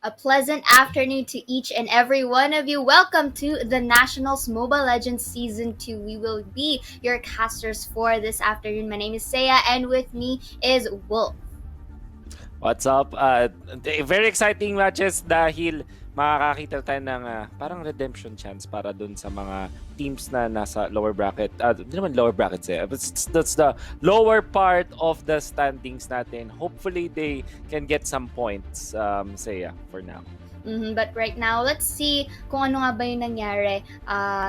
A pleasant afternoon to each and every one of you. Welcome to the Nationals Mobile Legends Season 2. We will be your casters for this afternoon. My name is Saya, and with me is Wolf. What's up? Very exciting matches dahil makakakita tayo ng parang redemption chance para dun sa mga teams na nasa lower bracket. Hindi naman lower brackets but that's the lower part of the standings natin. Hopefully they can get some points, Saya, for now. But right now, let's see kung ano nga ba yung nangyari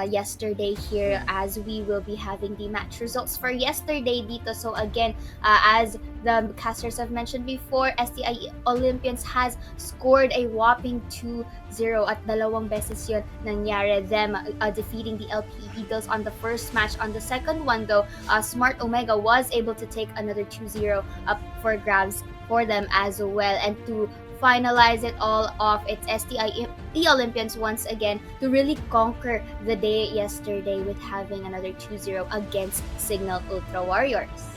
yesterday here as we will be having the match results for yesterday dito. So again, as the casters have mentioned before, STI Olympians has scored a whopping 2-0 at dalawang beses yun nangyari, them defeating the LP Eagles on the first match. On the second one though, Smart Omega was able to take another 2-0 up for grabs for them as well, and to finalize it all off, it's STI Olympians once again to really conquer the day yesterday with having another 2-0 against Cignal Ultra Warriors.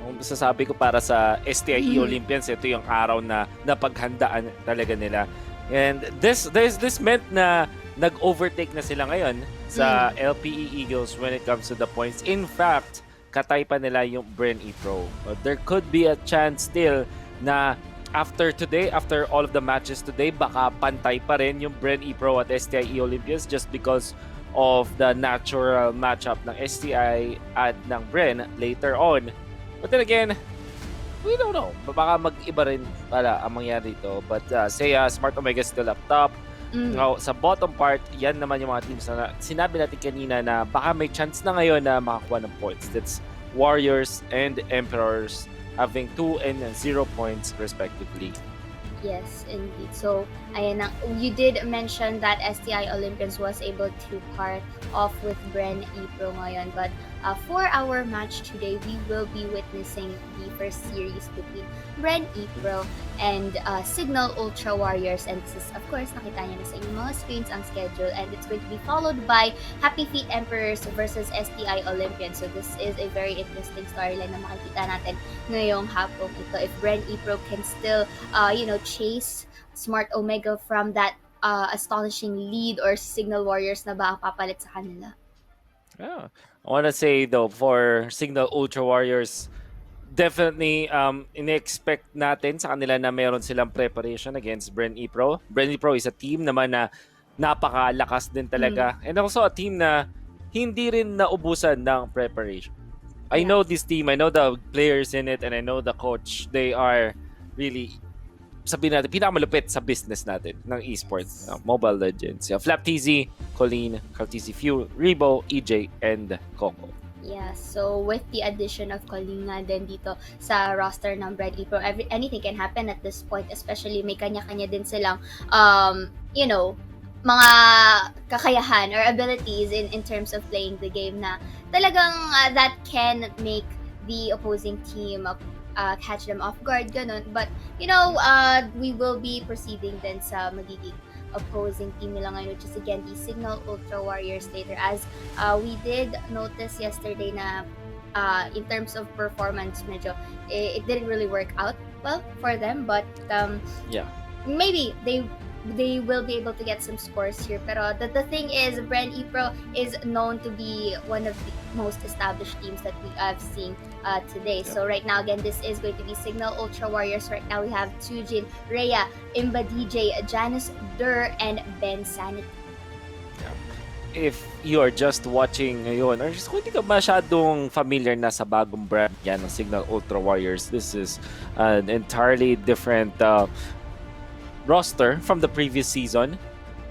Ang masasabi ko para sa STI Olympians, ito yung araw na napaghandaan talaga nila. And this meant na nag-overtake na sila ngayon sa LPE Eagles when it comes to the points. In fact, katay pa nila yung Bren Epro. There could be a chance still na after today, after all of the matches today, baka pantay pa rin yung Bren Epro at STI Olympians just because of the natural matchup ng STI at ng Bren later on. But then again, we don't know. Baka mag-iba rin pala ang mangyari dito. But Seiya, Smart Omega still up top. Now, sa bottom part, yan naman yung mga teams na sinabi natin kanina na baka may chance na ngayon na makakuha ng points. That's Warriors and Emperors having 2 and 0 points respectively. Yes, indeed. So, ayan na, you did mention that STI Olympians was able to part off with Bren Epro ngayon. But for our match today, we will be witnessing the first series between Bren Epro and Cignal Ultra Warriors. And this is, of course, nakita niyo na sa inyong mga screens ang schedule. And it's going to be followed by Happy Feet Emperors versus STI Olympians. So this is a very interesting storyline na makikita natin ngayong hapon ito. If Bren Epro can still, chase Smart Omega from that astonishing lead, or Cignal Warriors na ba ang papalit sa kanila? Yeah. I want to say though, for Cignal Ultra Warriors, definitely in-expect natin sa kanila na meron silang preparation against Bren Epro. Bren Epro is a team naman na napakalakas din talaga. And also a team na hindi rin naubusan ng preparation. I know this team, I know the players in it, and I know the coach. They are really, sabihin natin, pinakamalupit sa business natin ng esports, Mobile Legends. Flap TZ, Colleen, Cartesi Few, Rebo, EJ, and Coco. Yeah, so with the addition of Kalina din dito sa roster ng Bren Epro, anything can happen at this point, especially may kanya-kanya din silang, mga kakayahan or abilities in terms of playing the game na talagang that can make the opposing team catch them off guard, ganun. But, we will be proceeding then sa magiging opposing team nila ngayon, which is again the Cignal Ultra Warriors later, as we did notice yesterday na in terms of performance, medyo it didn't really work out well for them, but maybe they will be able to get some scores here. Pero the thing is, Bren Epro is known to be one of the most established teams that we have seen today. Yep. So right now, again, this is going to be Cignal Ultra Warriors. Right now, we have Tujin, Rhea, Imba DJ, Janice Dur, and Ben Sanity. If you are just watching ngayon, or kung hindi ka masyadong familiar na sa bagong brand yan ng Cignal Ultra Warriors, this is an entirely different roster from the previous season.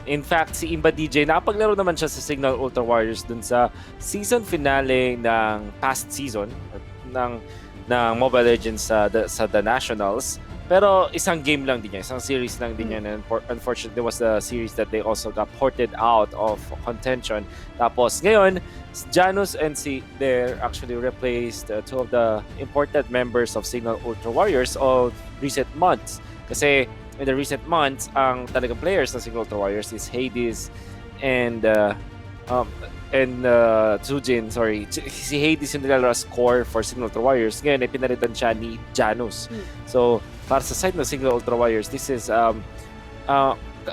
In fact, si Imba DJ, nakapaglaro naman siya sa Cignal Ultra Warriors dun sa season finale ng past season ng Mobile Legends sa The Nationals. Pero isang game lang din yan, isang series lang din yan. And unfortunately, there was a series that they also got ported out of contention. Tapos ngayon, Janus and they're actually replaced two of the important members of Cignal Ultra Warriors of recent months. Kasi in the recent months, ang talagang players ng Cignal Ultra Warriors is Hades and um, and Sujin, sorry, si Hades yung nilalaro as core for Cignal Ultra Warriors. Ngayon ay pinalitan siya ni Janus. So, para sa side ng Cignal Ultra Warriors, this is a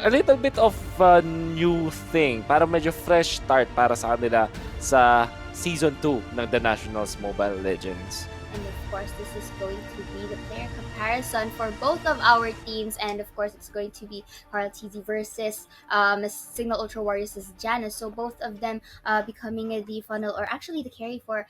little bit of a new thing. Para medyo fresh start para sa kanila sa Season 2 ng The Nationals Mobile Legends. And of course, this is going to be the player comparison for both of our teams. And of course, it's going to be Carl TZ versus Cignal Ultra Warriors' Janus. So both of them becoming the funnel or actually the carry for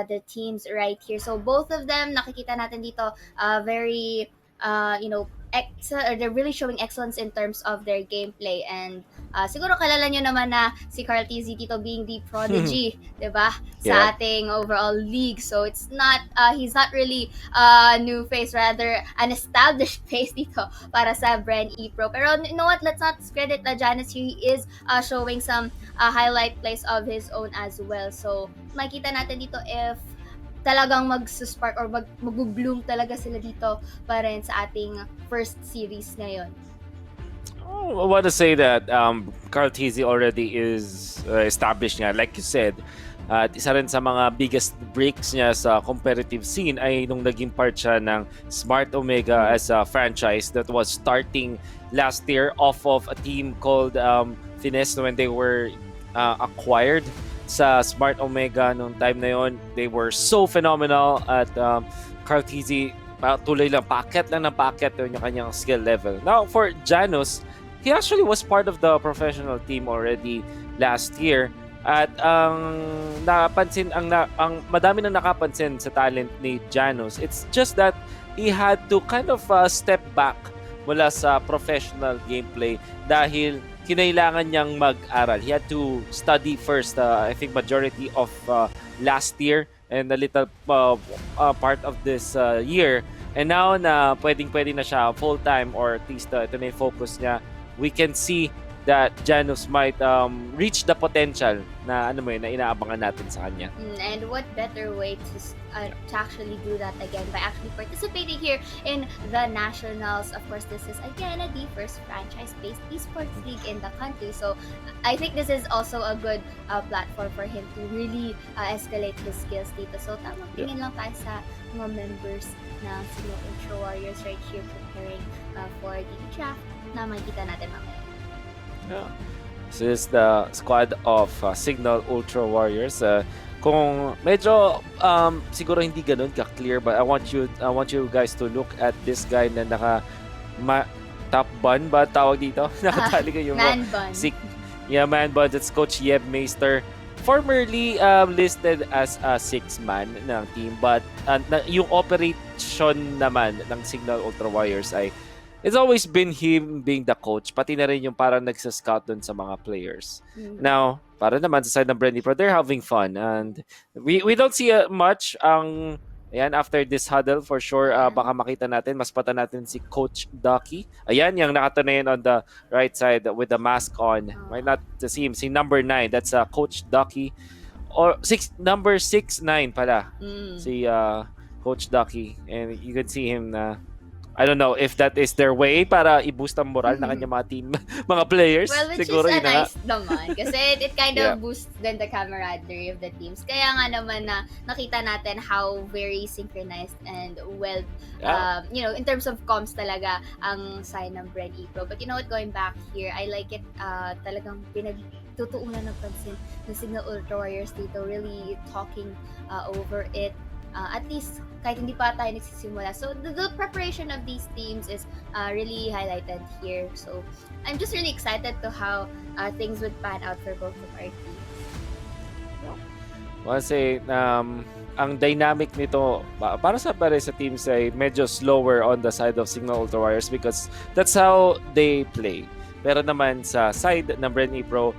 the teams right here. So both of them, nakikita natin dito, very, they're really showing excellence in terms of their gameplay. And siguro kalala nyo naman na si Carl TZ dito being the prodigy, diba? Sa ating overall league. So it's not, he's not really a new face, rather an established face dito para sa Bren Epro. Pero you know what, let's not discredit Janus. He is showing some highlight plays of his own as well. So makita natin dito if talagang mag-spark or mag-bloom talaga sila dito pa rin sa ating first series ngayon. I want to say that Carl TZ already is established nga, like you said. At isa rin sa mga biggest breaks niya sa competitive scene ay nung naging part siya ng Smart Omega as a franchise that was starting last year off of a team called Finesse when they were acquired sa Smart Omega nung time na yon. They were so phenomenal at Carl TZ tuloy lang, packet lang ng packet yung kanyang skill level. Now for Janus, he actually was part of the professional team already last year. At ang madami nang nakapansin sa talent ni Janus. It's just that he had to kind of step back mula sa professional gameplay dahil kinailangan niyang mag-aral. He had to study first, I think majority of last year and a little part of this year. And now na pwedeng-pwede na siya full-time or at least ito na yung focus niya, we can see that Janus might reach the potential na na inaabangan natin sa kanya. And what better way to actually do that again by actually participating here in the Nationals. Of course, this is again the first franchise-based esports league in the country. So I think this is also a good platform for him to really escalate his skills dito. So tamang tingin lang tayo sa mga members ng Cignal Ultra Warriors right here preparing for the draft na makikita natin mamaya. Yeah. This is the squad of Cignal Ultra Warriors. Kung medyo siguro hindi ganun ka-clear, but I want you guys to look at this guy na top bun ba tawag dito? Nakatali ko yung man bun. Man bun. That's Coach Yeb Meister. Formerly listed as a 6-man ng team, but yung operation naman ng Cignal Ultra Warriors ay it's always been him being the coach, pati na rin yung parang nagsa-scout dun sa mga players. Now, para naman sa side ng Bren Epro, they're having fun and we don't see much ayan, after this huddle for sure. Baka makita natin, mas pata natin si Coach Ducky. Ayan, yung nakatunayan on the right side with the mask on. Might not see him. Si number 9, that's Coach Ducky. Or number 6'9 pala. Si Coach Ducky. And you can see him na I don't know if that is their way para i-boost ang moral ng kanyang mga team, mga players. Well, which siguro is nice naman. Kasi it kind of boosts then the camaraderie of the teams. Kaya nga naman na nakita natin how very synchronized and well, in terms of comms talaga ang sign ng Bren Epro. But you know what, going back here, I like it talagang pinagtutuunan ng pansin ng Cignal Ultra Warriors dito, really talking over it. At least kahit hindi pa tayo nagsisimula. So the preparation of these teams is really highlighted here. So I'm just really excited to how things would pan out for both of our teams. Kasi ang dynamic nito para sa teams ay medyo slower on the side of Cignal Ultra Warriors because that's how they play. Pero naman sa side ng Bren Epro,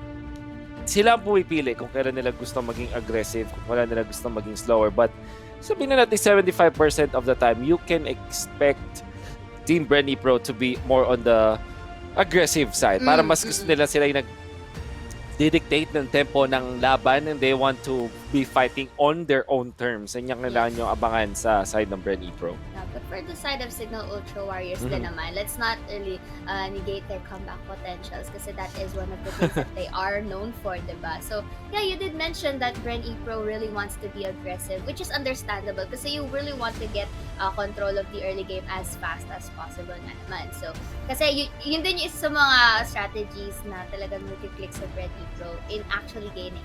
sila ang pumipili kung kailan nila gusto maging aggressive, kung kailan nila gusto maging slower. But sabihin na natin 75% of the time, you can expect Team Bren Epro to be more on the aggressive side. Para mas gusto nila sila yung nag-dictate ng tempo ng laban and they want to be fighting on their own terms. And yung kailangan nyo abangan sa side ng Bren Epro. Yeah, but for the side of Cignal Ultra Warriors din naman, let's not really negate their comeback potentials kasi that is one of the things that they are known for, diba? So, yeah, you did mention that Bren Epro really wants to be aggressive, which is understandable kasi you really want to get control of the early game as fast as possible nga naman. So, kasi yun din yung isa sa mga strategies na talagang nag-click sa Bren Epro in actually gaining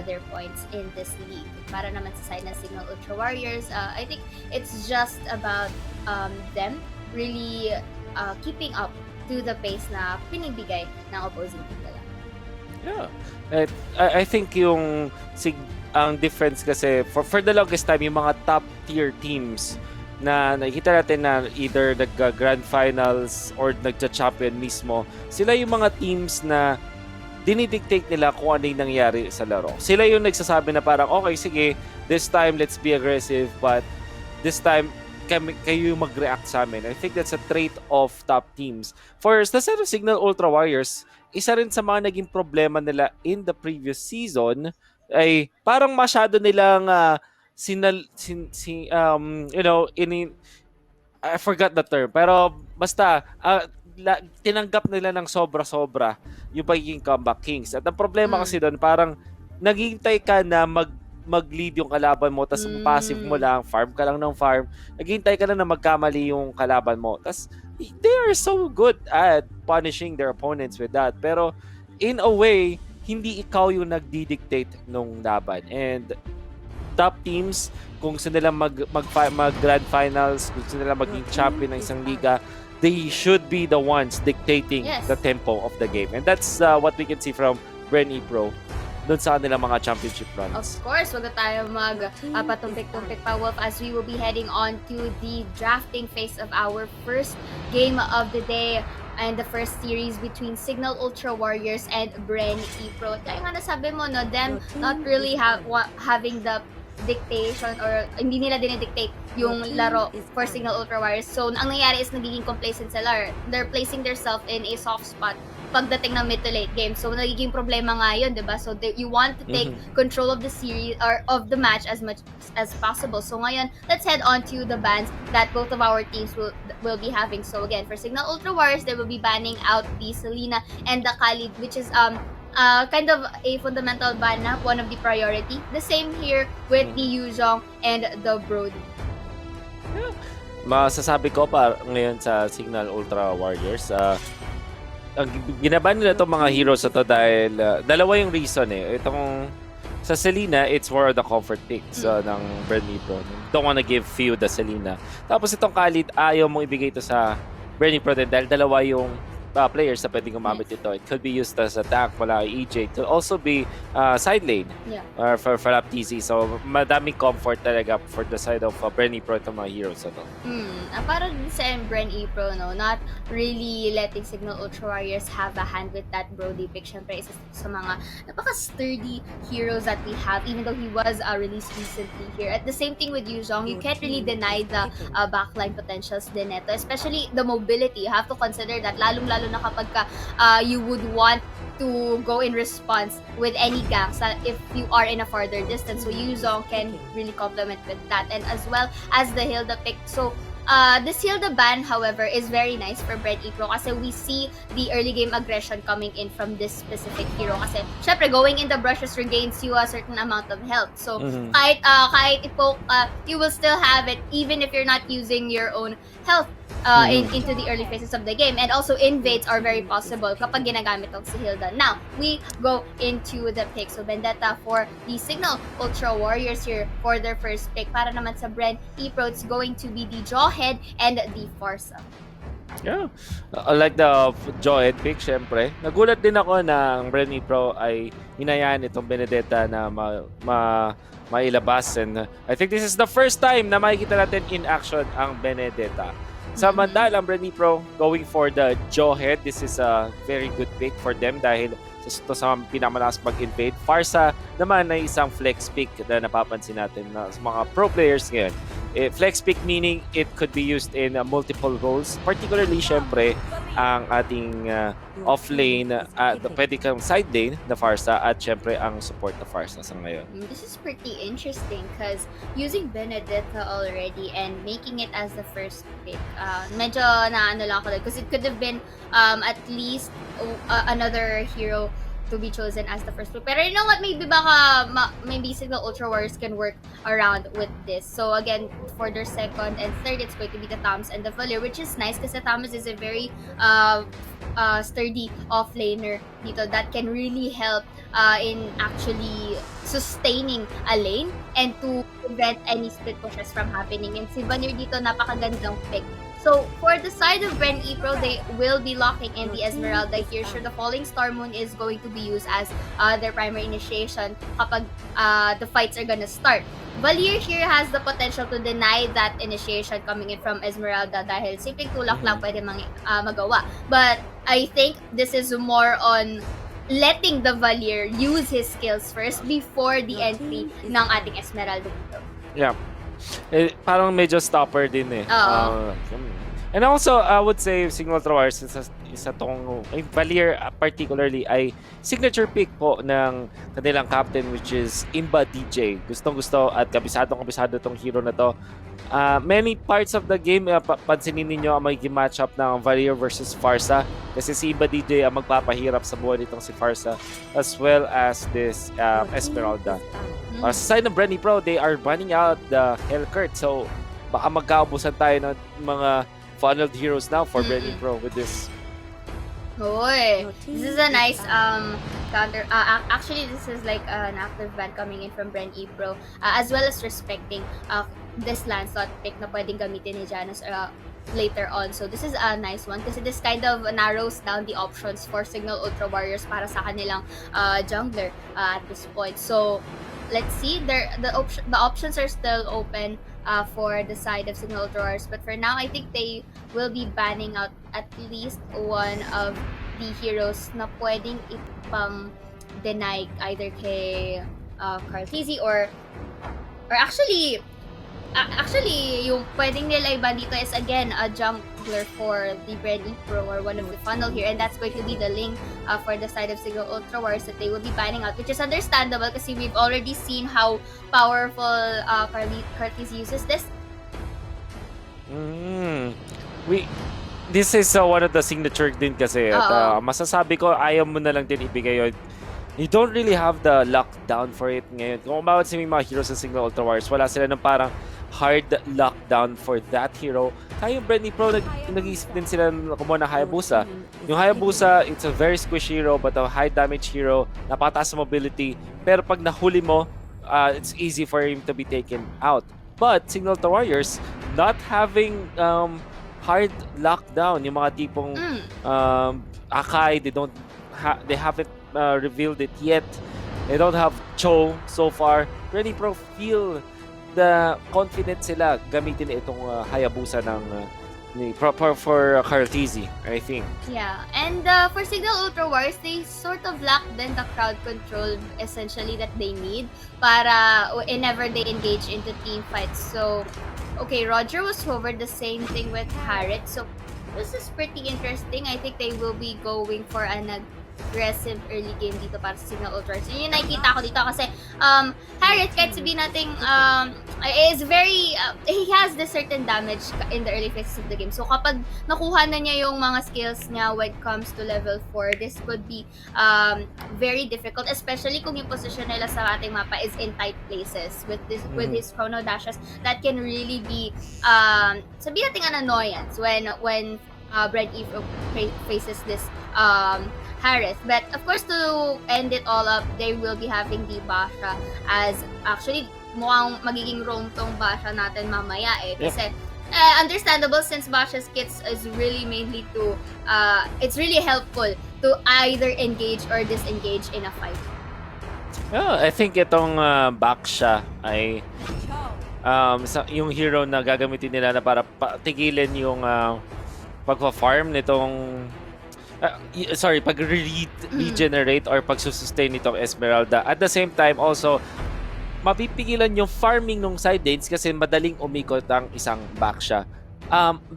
their points in this league. Para naman sa side ng Cignal Ultra Warriors, I think it's just about them really keeping up to the pace na pinibigay ng opposing team nila. Yeah. I think ang difference kasi for the longest time yung mga top tier teams na nakikita natin na either nag-grand finals or nagcha-champion mismo, sila yung mga teams na dinidictate nila kung ano yung nangyari sa laro. Sila yung nagsasabi na parang, okay, sige, this time let's be aggressive, but this time kayo yung mag-react sa amin. I think that's a trait of top teams. For the set of Cignal Ultra Warriors, isa rin sa mga naging problema nila in the previous season ay parang masyado nilang I forgot the term, pero basta tinanggap nila ng sobra-sobra yung pagiging comeback kings. At ang problema kasi doon, parang naghihintay ka na mag-lead yung kalaban mo, tas passive mo lang, farm ka lang ng farm, naghihintay ka lang na magkamali yung kalaban mo. Tas they are so good at punishing their opponents with that. Pero in a way, hindi ikaw yung nagdi-dictate nung laban. And top teams, kung gusto nila mag-grand finals, kung gusto nila maging champion ng isang liga, they should be the ones dictating the tempo of the game. And that's what we can see from Bren Epro doon sa kanilang mga championship runs. Of course, wag na tayo patumpik-tumpik pa, Wolf, as we will be heading on to the drafting phase of our first game of the day and the first series between Cignal Ultra Warriors and Bren Epro. Kaya nga nasabi mo, no, them not really having the dictation or hindi nila dinidictate yung laro for Cignal Ultra Warriors. So, ang nangyayari is nagiging complacent sila. They're placing themselves in a soft spot pagdating ng mid to late game. So, nagiging problema nga yun, diba? So, you want to take control of the series or of the match as much as possible. So, ngayon, let's head on to the bans that both of our teams will be having. So, again, for Cignal Ultra Warriors, they will be banning out the Selena and the Khalid, which is kind of a fundamental ban na, one of the priority. The same here with the Yuzhong and the Brody. Masasabi ko pa ngayon sa Cignal Ultra Warriors, ang ginaban nila itong mga heroes na to dahil dalawa yung reason eh. Itong sa Selena, it's more of the comfort picks ng Bren Epro. Don't wanna give few the Selena. Tapos itong Khalid, ayaw mong ibigay ito sa Bren Epro din dahil dalawa yung players na pwedeng gumamit ito. It could be used as a tank mula kay EJ. It could also be side lane or for lap TC. So, madaming comfort talaga for the side of Bren Epro itong mga heroes na to. Para din sa Bren Epro, no, not really letting Cignal Ultra Warriors have a hand with that Brody pick. Siyempre, isa sa mga napaka-sturdy heroes that we have, even though he was released recently here. At the same thing with Yuzhong, you can't really deny the backline potentials din ito, especially the mobility. You have to consider that lalo na kapag you would want to go in response with any ganks if you are in a farther distance. So Yuzhong can really complement with that, and as well as the Hilda pick. So this Hilda ban, however, is very nice for Bren Epro kasi we see the early game aggression coming in from this specific hero kasi syempre going in the brushes regains you a certain amount of health. So kahit i-poke, you will still have it even if you're not using your own health into the early phases of the game. And also invades are very possible kapag ginagamit ng si Hilda. Now, we go into the pick. So Vendetta for the Cignal Ultra Warriors here for their first pick. Para naman sa Bren Epro, it's going to be the Jawhead and the Farsa. Yeah, I like the Jawhead pick, syempre. Nagulat din ako na ang Bren Epro ay hinayaan itong Benedetta na mailabas. And I think this is the first time na makikita natin in action ang Benedetta. Samantalang Bren Epro going for the Jawhead. This is a very good pick for them dahil sa pinamalakas mag-invade. Farsa naman ay isang flex pick na napapansin natin na sa mga pro players ngayon. Flex pick meaning it could be used in multiple roles. Particularly, syempre, ang ating off-lane, pwede kang side lane na Farsa at syempre ang support na Farsa sa ngayon. This is pretty interesting because using Benedetta already and making it as the first pick, medyo naano lang ako because it could have been at least another hero to be chosen as the first pick. Pero you know what, maybe baka maybe Cignal Ultra Warriors can work around with this. So again, for their second and third, it's going to be the Thomas and the Valier, which is nice kasi Thomas is a very sturdy offlaner dito that can really help in actually sustaining a lane and to prevent any split pushes from happening. And si Valier dito, napakagandang pick. So, for the side of Bren Epro, they will be locking in the Esmeralda here. Sure, the Falling Star Moon is going to be used as their primary initiation kapag the fights are gonna start. Valier here has the potential to deny that initiation coming in from Esmeralda dahil simpleng tulak lang pwede magawa. But I think this is more on letting the Valier use his skills first before the entry ng ating Esmeralda dito. Yeah. Parang medyo stopper din eh. And also, I would say Cignal Ultra Warriors isa tong Valier particularly ay signature pick po ng kanilang captain which is Imba DJ. Gustong-gusto at kabisado tong hero na to. Many parts of the game, pansinin ninyo ang magiging matchup ng Valier versus Farsa kasi si Imba DJ ang magpapahirap sa buhay nitong si Farsa as well as this Esmeralda. Sa side ng Bren Epro, they are running out the Hellcurt. So, baka magkaubusan tayo ng mga funneled heroes now for Bren Epro with this. Oy, this is a nice counter. Actually, this is like an active ban coming in from Bren Epro, as well as respecting this land slot pick na pwedeng gamitin ni Janus later on. So this is a nice one kasi this kind of narrows down the options for Cignal Ultra Warriors para sa kanilang jungler at this point. So let's see, the options are still open for the side of Cignal Ultra Warriors, but for now I think they will be banning out at least one of the heroes na pwedeng ipang deny either kay Carl Tizzy or actually yung pwedeng nila iba dito is again a jungler for the Bren Epro or one of the funnel here, and that's going to be the link for the side of Cignal Ultra Warriors that they will be banning out, which is understandable kasi we've already seen how powerful Carl uses this. This is one of the signature din kasi at masasabi ko ayaw mo na lang din ibigay yun. You don't really have the lockdown for it ngayon. Kung bawat sa mga heroes sa Cignal Ultra Warriors, wala sila ng parang hard lockdown for that hero. Kaya yung Bren Epro, nag-iisip din sila kumuha ng Hayabusa. Yung Hayabusa, it's a very squishy hero but a high damage hero, napakataas sa mobility. Pero pag nahuli mo, it's easy for him to be taken out. But Cignal Ultra Warriors, not having hard lockdown, yung mga tipong Akai, they haven't revealed it yet. They don't have Cho so far. Bren Epro feel the confident sila gamitin itong Hayabusa ng for Carl Tizzy, I think. Yeah, and for Cignal Ultra Warriors, they sort of lack then the crowd control essentially that they need para whenever they engage into team fights. So, okay, Roger was over the same thing with Harriet. So, this is pretty interesting. I think they will be going for an aggressive early game dito para sa Cignal Ultra Warriors. Yun yung nakikita ko dito kasi Harriet, kahit sabihin natin is very he has this certain damage in the early phases of the game. So kapag nakuha na niya yung mga skills niya when it comes to level 4, this could be very difficult, especially kung yung position nila sa ating mapa is in tight places with his chrono dashes. That can really be sabihin natin an annoyance when Bren Epro faces this Harris. But of course, to end it all up, they will be having the Basha as actually mukhang magiging roam tong Basha natin mamaya eh. Kasi understandable since Basha's kits is really mainly to it's really helpful to either engage or disengage in a fight. I think itong Baksha ay yung hero na gagamitin nila na para tigilin yung pagpa-farm nitong pag-regenerate or pag-sustain nitong Esmeralda. At the same time also mapipigilan yung farming ng side lanes kasi madaling umikot ang isang backsha.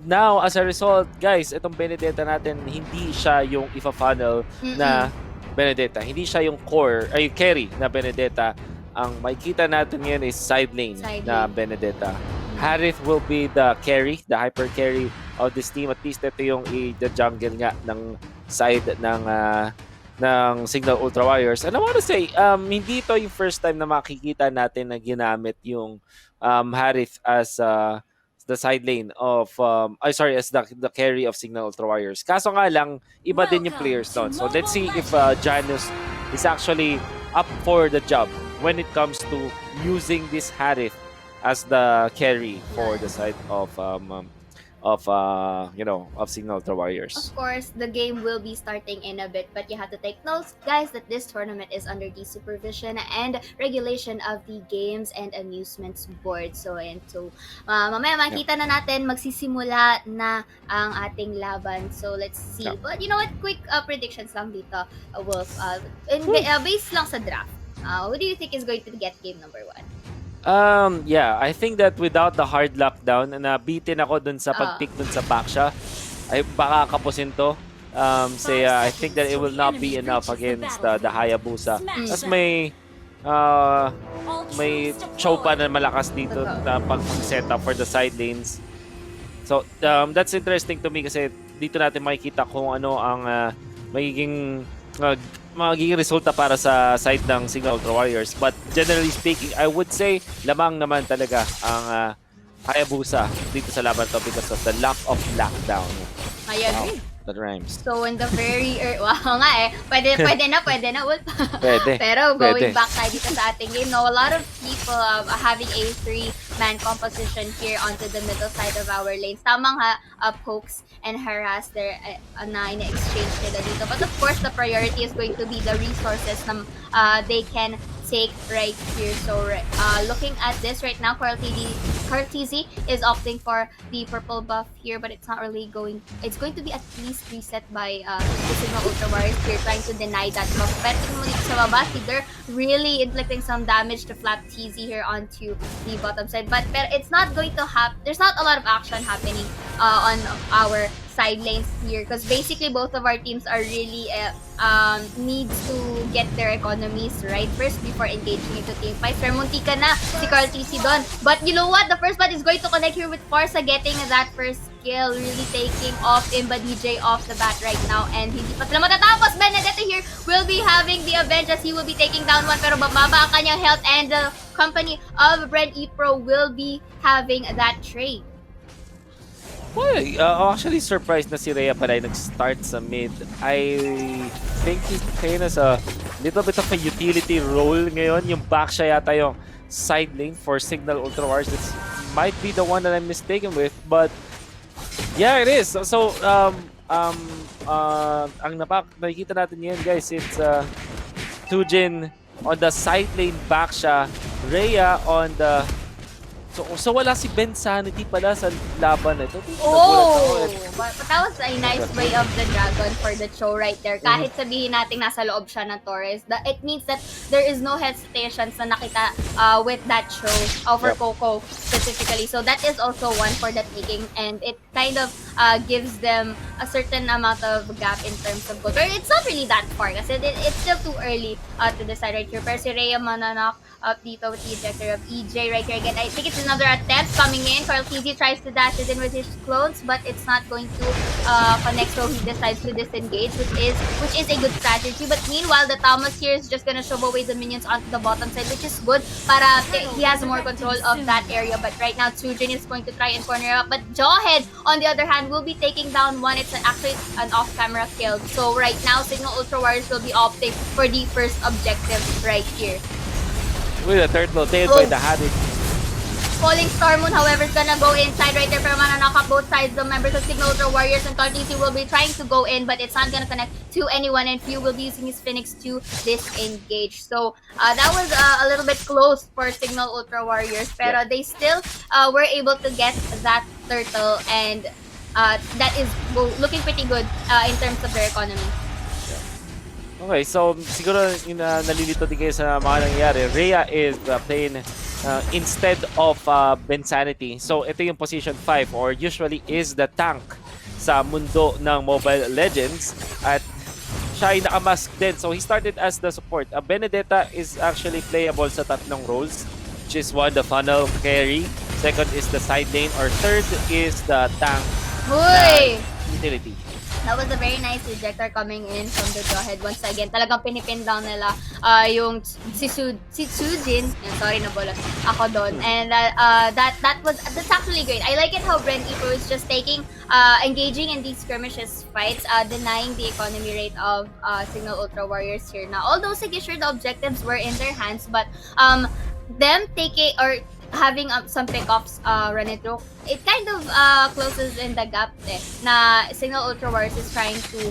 Now, as a result, guys, itong Benedetta natin, hindi siya yung ifa-funnel na Benedetta. Hindi siya yung core, ay carry na Benedetta. Ang makikita natin ngayon is side lane na Benedetta. Harith will be the carry, the hyper carry of this team. At least ito yung the jungle nga ng side ng Cignal Ultra Warriors. And I want to say, hindi ito yung first time na makikita natin na ginamit yung Harith as the side lane of as the carry of Cignal Ultra Warriors. Kaso nga lang, iba din yung players doon. So let's see if Janus is actually up for the job when it comes to using this Harith as the carry for the side of Cignal Ultra Warriors. Of course, the game will be starting in a bit, but you have to take notes, guys, that this tournament is under the supervision and regulation of the Games and Amusements Board. So, mamaya makita na natin, magsisimula na ang ating laban. So, let's see. Yeah. But you know what? Quick predictions lang dito, Wolf. Based lang sa draft. Who do you think is going to get game number 1? Yeah, I think that without the hard lockdown, na bitin ako dun sa pag-pick dun sa backsha, ay baka kapusin to. I think that it will not be enough against the Hayabusa. Tapos may Chopa na malakas dito na pag-set up for the side lanes. So, that's interesting to me kasi dito natin makikita kung ano ang magiging resulta para sa side ng Cignal Ultra Warriors. But generally speaking, I would say lamang naman talaga ang Hayabusa dito sa laban to because of the lack of lockdown. I agree. That rhymes. So in the very wow nga eh. Pwede na Wolf. Pwede. Pero going back tayo dito sa ating game, no, a lot of people having a 3-man composition here onto the middle side of our lanes. Tamang pokes and harass there na ina-exchange nila dito. But of course, the priority is going to be the resources na they can take right here. So looking at this right now, Carl TZ is opting for the purple buff here, but it's not really going. It's going to be at least reset by the Cignal Ultra Warriors here, trying to deny that buff. Pero tingnan mo dito sa baba, they're really inflicting some damage to Flap TZ here onto the bottom side. But it's not going to happen. There's not a lot of action happening on our side lanes here because basically both of our teams are really needs to get their economies right first before engaging into team fights. Pero muntika na si Carl TC doon. But you know what? The first one is going to connect here with Farsa getting that first kill, really taking off Imba DJ off the bat right now. And hindi pa sila matatapos. Benedetta here will be having the avenge as he will be taking down one pero bababa ang kanyang health and the company of Bren Epro will be having that trade. Well, actually surprised na si Rhea pala nag-start sa mid. I think he's kind of a little bit of a utility role ngayon. Yung back siya yata yung side lane for Cignal Ultra Warriors. It might be the one that I'm mistaken with, but yeah, it is. So, ang nakikita natin ngayon, guys, it's Tujin on the side lane back siya, Rhea on the So wala si Ben Sanity pala sa laban ito. But that was a nice way of the Dragon for the show right there. Kahit sabihin natin nasa loob siya ng Torres, it means that there is no hesitation na nakita with that show over Coco specifically. So that is also one for the taking and it kind of gives them a certain amount of gap in terms of gold. But it's not really that far kasi it's still too early to decide right here. Pero si Rhea mananok up dito with the ejector of EJ right here again. I think it's another attempt coming in. Carl TZ tries to dash it in with his clones, but it's not going to connect, so he decides to disengage, which is a good strategy. But meanwhile, the Thomas here is just gonna shove away the minions onto the bottom side, which is good para he has more control of that area. But right now, Tsujin is going to try and corner up. But Jawhead, on the other hand, will be taking down one. It's actually an off-camera kill. So right now, Cignal Ultra Warriors will be opting for the first objective right here. With a turtle tailed by the Hadid. Falling Star Moon, however, is gonna go inside right there pero mananok up both sides. The members of Cignal Ultra Warriors and TC will be trying to go in, but it's not gonna connect to anyone, and Few will be using his Phoenix to disengage. So that was a little bit close for Cignal Ultra Warriors, pero they still were able to get that turtle, and that is looking pretty good in terms of their economy. Okay, so siguro yung nalilito din kayo sa mga nangyayari. Rhea is playing instead of Bensanity. So ito yung position 5 or usually is the tank sa mundo ng Mobile Legends. At siya ay nakamask din. So he started as the support. Benedetta is actually playable sa tatlong roles, which is one, the funnel carry. Second is the side lane. Or third is the tank Uy! utility. That was a very nice rejector coming in from the Jawhead. Once again, talagang pinipin down nila yung si Sujin. Sorry na bola ako doon. And that's actually great. I like it how Bren Epro is just engaging in these skirmishes fights, denying the economy rate of Cignal Ultra Warriors here. Now, although sige, sure the objectives were in their hands, but them taking or having some pickoffs run it through, it kind of closes in the gap na Cignal Ultra Warriors is trying to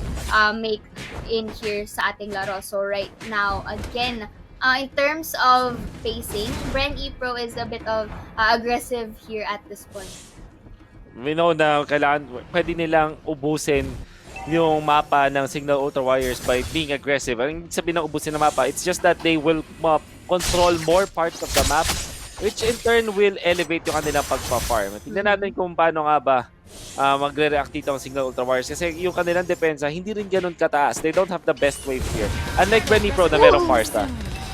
make in here sa ating laro. So right now, again, in terms of pacing, Bren Epro is a bit of aggressive here at this point. We know na pwede nilang ubusin yung mapa ng Cignal Ultra Warriors by being aggressive. Ang sabihin ng ubusin ng mapa, it's just that they will control more parts of the map, which in turn will elevate yung kanilang pagpa-farm. Tingnan natin kung paano nga ba magre-react dito ang Cignal Ultra Warriors kasi yung kanilang depensa hindi rin ganun kataas. They don't have the best wave here. Unlike Bren Epro na merong Farsta.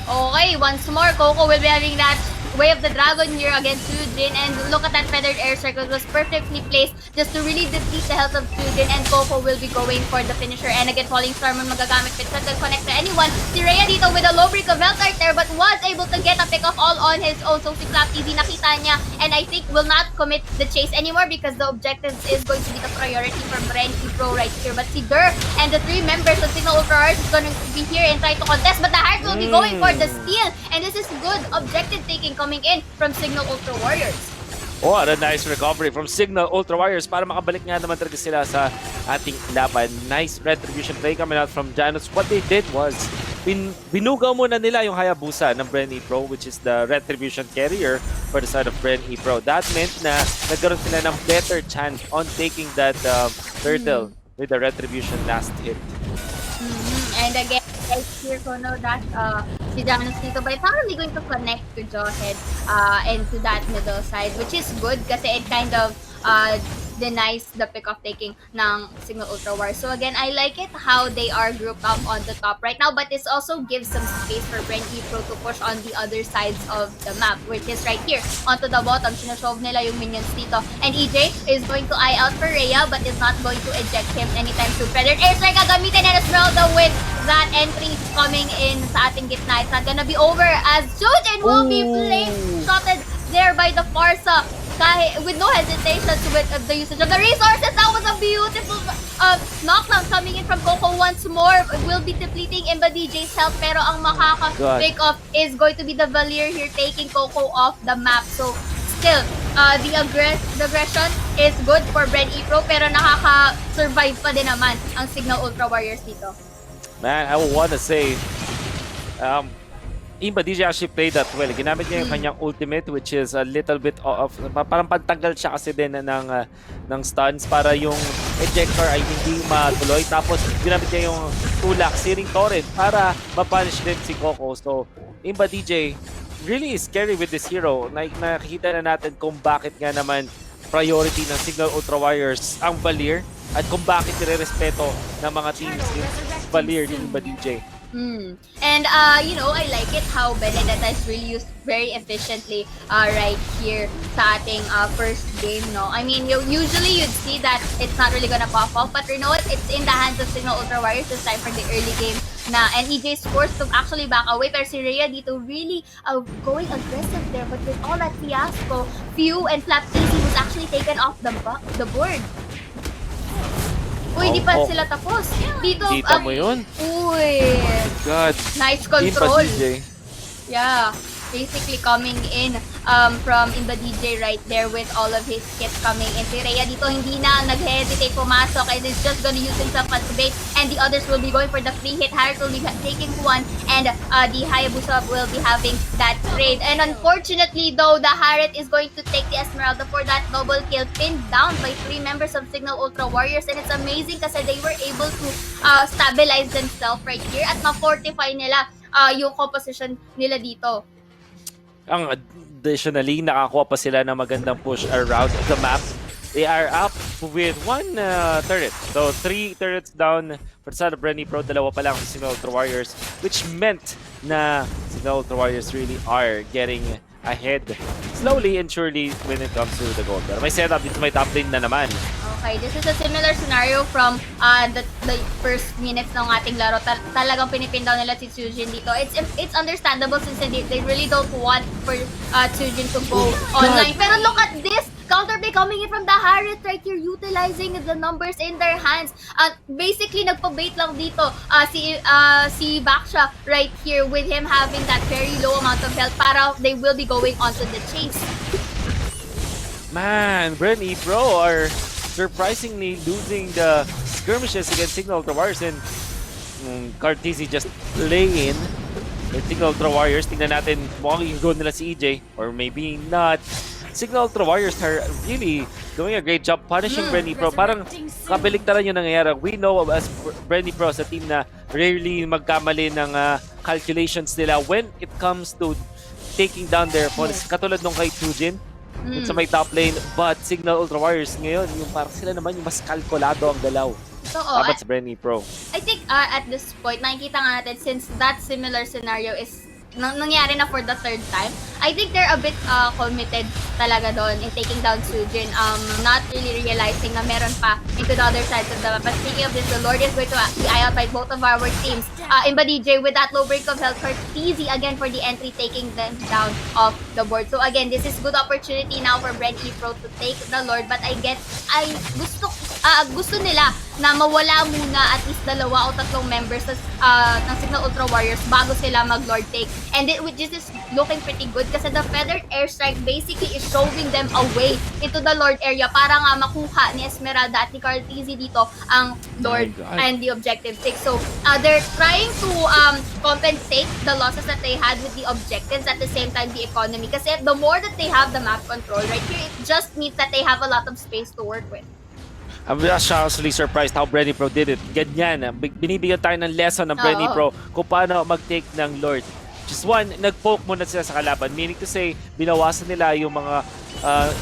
Okay, once more, Coco will be having that Way of the Dragon here against Sujin, and look at that feathered air circle. It was perfectly placed just to really deplete the health of Sujin, and Coco will be going for the finisher. And again, Falling Storm ang magagamit, but not connect to anyone. Si Rhea dito with a low break of health right there, but was able to get a pick off all on his own. So si Flap TV nakita niya, and I think will not commit the chase anymore because the objective is going to be the priority for Bren Epro right here. But si Dur and the 3 members of Cignal Ultra Warriors is going to be here and try to contest, but the Heart will be going for the steal, and this is good objective taking coming in from Cignal Ultra Warriors. What a nice recovery from Cignal Ultra Warriors para makabalik nga naman talaga sila sa ating laban. Nice retribution play coming out from Janus. What they did was, binugaw muna nila yung Hayabusa ng Bren Epro, which is the retribution carrier for the side of Bren Epro. That meant na nagkaroon sila ng better chance on taking that turtle with the retribution last hit. And again, guys, here ko know that si Janus dito, but it's probably going to connect to Jawhead and to that middle side, which is good kasi it kind of denies the pick-off taking ng Cignal Ultra Warriors. So again, I like it how they are grouped up on the top right now, but this also gives some space for Bren Epro to push on the other sides of the map, which is right here onto the bottom. Sinashove nila yung minions dito, and EJ is going to eye out for Rhea but is not going to eject him anytime soon. Feathered Airstrike gagamitin, and Esmeralda with that entry coming in sa ating gitna. It's not gonna be over as Sujin will be shotted there by the Farsa with no hesitation with the usage of the resources. That was a beautiful knockdown coming in from Coco once more. Will be depleting Imba DJ's health, pero ang makaka-pick off is going to be the Valier here taking Coco off the map. So still, the aggression is good for Bren Epro, pero nakaka-survive pa din naman ang Cignal Ultra Warriors dito. Man, I would wanna say, Imba DJ actually played that well. Ginamit niya yung kanyang ultimate, which is a little bit of, parang pantanggal siya kasi din ng stuns para yung ejector ay hindi matuloy. Tapos ginamit niya yung tulak, searing torrent para mapunish din si Coco. So, Imba DJ really is scary with this hero. Nakikita na natin kung bakit nga naman priority ng Cignal Ultra Warriors ang Valier at kung bakit nire-respeto ng mga teams yung Valier ni Imba DJ. And you know, I like it how Benedetta is really used very efficiently right here sa ating first game, no? I mean, usually you'd see that it's not really gonna pop off, but you know what? It's in the hands of Cignal Ultra Warriors this time for the early game na, and EJ is forced to actually back away, pero si Rhea dito really going aggressive there, but with all that fiasco, Few and Flap Easy was actually taken off the board. Uy, di pa sila tapos. Dito, kita mo yun? Uy. God. Nice control. DJ. Yeah. basically coming in from Imba DJ right there with all of his kits coming in. Si Rhea dito hindi na nag-hesitate pumasok and is just gonna use himself as a bait, and the others will be going for the free hit. Harris will be taking one, and the Hayabusa will be having that trade. And unfortunately though, the Harriet is going to take the Esmeralda for that double kill, pinned down by 3 members of Cignal Ultra Warriors, and it's amazing kasi they were able to stabilize themselves right here at ma-fortify nila yung composition nila dito. Ang additionally, nakakuha pa sila ng magandang push around the map. They are up with 1 turret. So 3 turrets down for the side of Bren Epro, 2 pa lang sa Cignal Ultra Warriors, which meant na Cignal Ultra Warriors really are getting ahead slowly and surely when it comes to the gold. Pero may setup dito, may top lane na naman. Okay, this is a similar scenario from the first minutes ng ating laro. Talagang pinipin down nila si Tsujin dito. It's understandable since they really don't want for Tsujin to go online. Pero look at this! Counterplay coming in from the Harriet right here, utilizing the numbers in their hands. Basically, nagpa-bait lang dito si Baksha right here with him having that very low amount of health para they will be going onto the chase. Man, Bren Epro are surprisingly losing the skirmishes against Cignal Ultra Warriors, and Cartesi just lay in with Cignal Ultra Warriors. Tingnan natin, mukhang i-go nila si EJ or maybe not. Cignal Ultra Warriors are really doing a great job punishing Bren Epro. Parang kabaligtaran yung nangyayari. We know as Bren Epro sa team na rarely magkamali ng calculations nila when it comes to taking down their opponents. Katulad nung kay Tsujin, sa may top lane, but Cignal Ultra Warriors ngayon, yung parang sila naman yung mas kalkulado ang galaw. Dapat sa Bren Epro. I think at this point, nakikita nga natin since that similar scenario is nangyari na for the 3rd time, I think they're a bit committed talaga doon in taking down Tsujin. Not really realizing na meron pa into the other sides of the map. But speaking of this, the Lord is going to eye-out both of our teams. Imba DJ with that low break of health, Cartesi again for the entry, taking them down off the board. So again, this is good opportunity now for Bren Epro to take the Lord. But I guess, gusto nila na mawala muna at least 2 o 3 members ng Cignal Ultra Warriors bago sila mag-Lord take. And this is looking pretty good kasi the feathered airstrike basically is showing them a way into the Lord area para nga makuha ni Esmeralda at ni Cartesi dito ang Lord and the objective 6. So they're trying to compensate the losses that they had with the objectives, at the same time the economy, kasi the more that they have the map control right here, it just means that they have a lot of space to work with. I'm actually surprised how Bren Epro did it. Ganyan, binibigyan tayo ng lesson ng Bren Epro kung paano mag-take ng Lord. Just one, nag-poke muna sila sa kalaban. Meaning to say, binawasan nila yung mga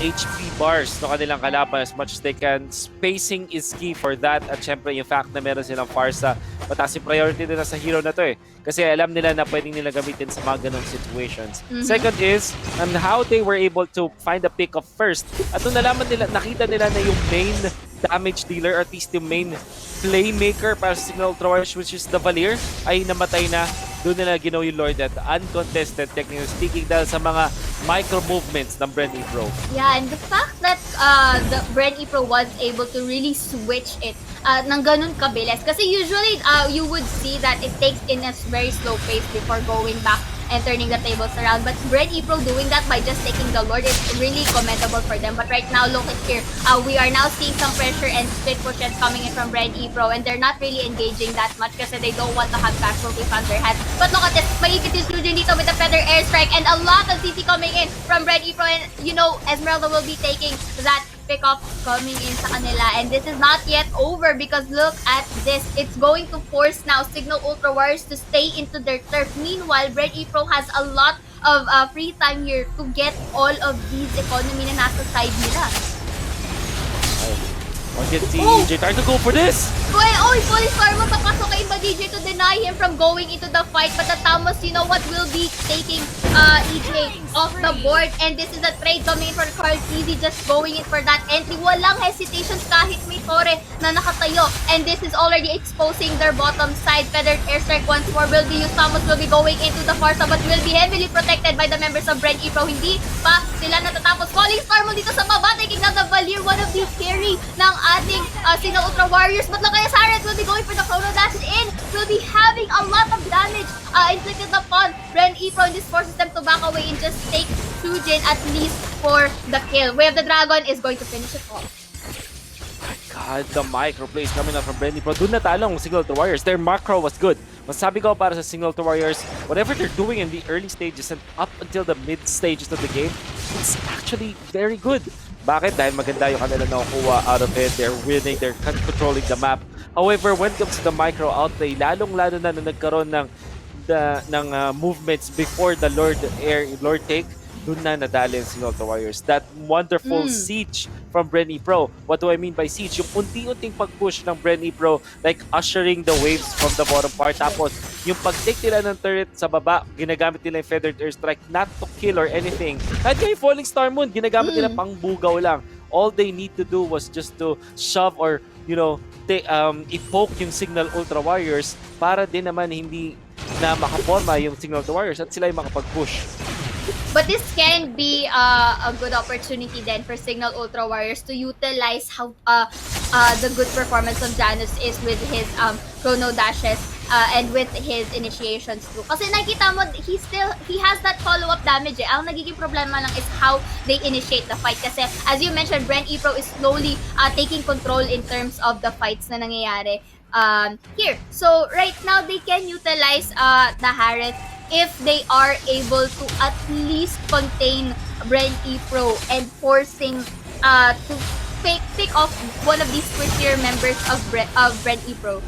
HP bars ng kanilang kalaban as much as they can. Spacing is key for that. At syempre, yung fact na meron silang Farsa, mataas yung priority nila sa hero na to eh. Kasi alam nila na pwedeng nila gamitin sa mga ganong situations. Second is, on how they were able to find a pick of first. At nung nalaman nila, nakita nila na yung main damage dealer, at least yung main playmaker para sa Cignal Ultra Warriors, which is the Valier, ay namatay na. Doon nila ginawa yung Lord at uncontested, technically speaking, dahil sa mga micro-movements ng Bren Epro. Yeah, and the fact that the Bren Epro was able to really switch it ng ganun kabilis. Kasi usually, you would see that it takes in a very slow pace before going back and turning the tables around. But Bren Epro doing that by just taking the Lord is really commendable for them. But right now, look at here. We are now seeing some pressure and split pushes coming in from Bren Epro, and they're not really engaging that much kasi they don't want to have casualties on their hands. But look at this. Maikit yung Tsujin dito with the feather airstrike, and a lot of CC coming in from Bren Epro, and you know, Esmeralda will be taking that pickup coming in sa kanila. And this is not yet over because look at this. It's going to force now Cignal Ultra Warriors to stay into their turf. Meanwhile, Bren Epro has a lot of free time here to get all of these economy na nasa side nila. Get EJ trying to go for this! Police Farmer papasok kay Imba DJ to deny him from going into the fight, but the Tamos, you know what, will be taking EJ off the board, and this is a trade coming in for Cartesi, just going in for that entry. Walang hesitations kahit may Torre na nakatayo, and this is already exposing their bottom side. Feathered airstrike once more will be used. Tamos will be going into the Farsa, but will be heavily protected by the members of Bren Epro. Hindi pa sila natatapos. Falling Star mo dito sa baba, taking down the Valier, one of the carry ng ating Cignal Ultra Warriors. But look at Sarah will be going for the Chrono Dash in. Will be having a lot of damage inflicted upon Bren Epro, and this forces them to back away and just take Sujin at least for the kill. Way of the Dragon is going to finish it off. God, the micro plays coming out from Bren Epro. Doon natalong Cignal Ultra Warriors. Their macro was good. Masabi ko para sa Cignal Ultra Warriors, whatever they're doing in the early stages and up until the mid stages of the game, it's actually very good. Bakit? Dahil maganda yung kanila nakukuha out of it. They're winning, they're controlling the map. However, when it comes to the micro outplay, lalong-lalo na nagkaroon ng movements before the Lord take, doon na nadali ang Cignal Ultra Warriors. That wonderful siege from Bren Epro. What do I mean by siege? Yung unti-unting pag-push ng Bren Epro, like ushering the waves from the bottom part. Tapos, yung pag-take nila ng turret sa baba, ginagamit nila yung Feathered Airstrike not to kill or anything. Kahit yung Falling Star Moon, ginagamit nila pang bugaw lang. All they need to do was just to shove or, i-poke yung Cignal Ultra Warriors para din naman hindi na makaporma yung Cignal Ultra Warriors at sila yung makapag-push. But this can be a good opportunity then for Cignal Ultra Warriors to utilize how the good performance of Janus is with his chrono dashes and with his initiations too. Kasi nakita mo, he has that follow-up damage eh. Ang nagiging problema lang is how they initiate the fight. Kasi as you mentioned, Bren Epro is slowly taking control in terms of the fights na nangyayari here. So right now, they can utilize the Harith if they are able to at least contain Bren Epro and forcing to pick off one of these first-year members of Bren Epro.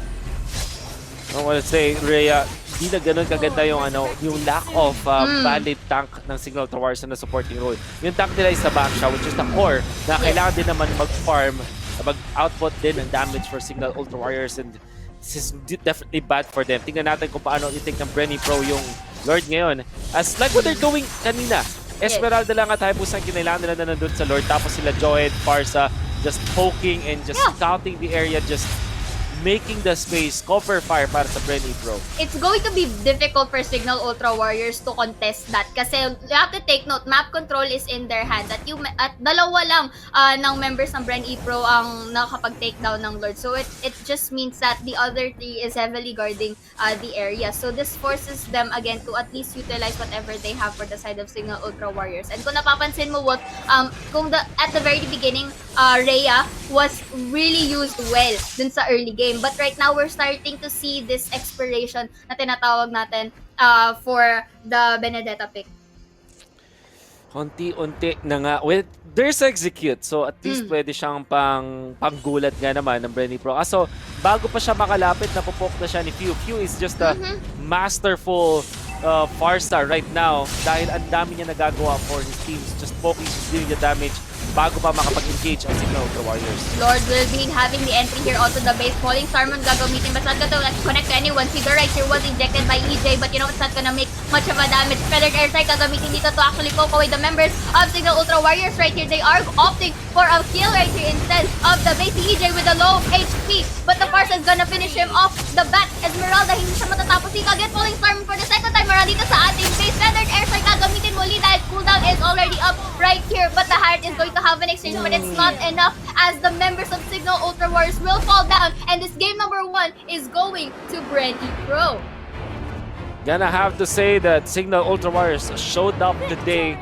I want to say, Rhea, di na ganun kaganda yung lack of valid tank ng Cignal Ultra Warriors na supporting role. Yung tank nila is sa back siya, which is the core, na kailangan din naman mag-farm, mag-output din ng damage for Cignal Ultra Warriors, and this is definitely bad for them. Tingnan natin kung paano i-take ng Bren Epro yung Lord ngayon. As like what they're doing kanina. Esmeralda lang at Hayabusa ang kinailangan nila na nandun sa Lord. Tapos sila Joed, Parsa, just poking and just scouting the area, just making the space, cover fire para sa Bren Epro. It's going to be difficult for Cignal Ultra Warriors to contest that kasi you have to take note, map control is in their hand at dalawa lang ng members ng Bren Epro ang nakakapag-take down ng Lord. So it just means that the other three is heavily guarding the area. So this forces them again to at least utilize whatever they have for the side of Cignal Ultra Warriors. And kung napapansin mo, what at the very beginning, Rhea was really used well dun sa early game. But right now, we're starting to see this expiration na tinatawag natin for the Benedetta pick. Unti-unti na nga. Well, there's execute. So at least pwede siyang panggulat nga naman ng Bren Epro. So bago pa siya makalapit, napupok na siya ni Few. Few is just a masterful Farstar right now dahil ang dami niya nagagawa for his teams. Just poking, just dealing the damage bago pa makapag-engage ang Cignal Ultra Warriors. Lord will be having the entry here onto the base. Falling Starman gagamitin, but not gonna connect to anyone. Figure right here was injected by EJ, but you know it's not gonna make much of a damage. Feathered Airstrike gagamitin dito to actually poke away the members of Cignal Ultra Warriors right here. They are opting for a kill right here instead of the base. EJ with a low HP, but the Farsa is gonna finish him off the bat. Esmeralda, hindi siya matatapos. He get Falling Starman for the second time around dito sa ating base. Feathered Airstrike gagamitin muli dahil cooldown is already up right here, but the Heart is going to have an exchange, but it's not enough as the members of Cignal Ultra Warriors will fall down, and this game number 1 is going to Bren Epro. Gonna have to say that Cignal Ultra Warriors showed up today.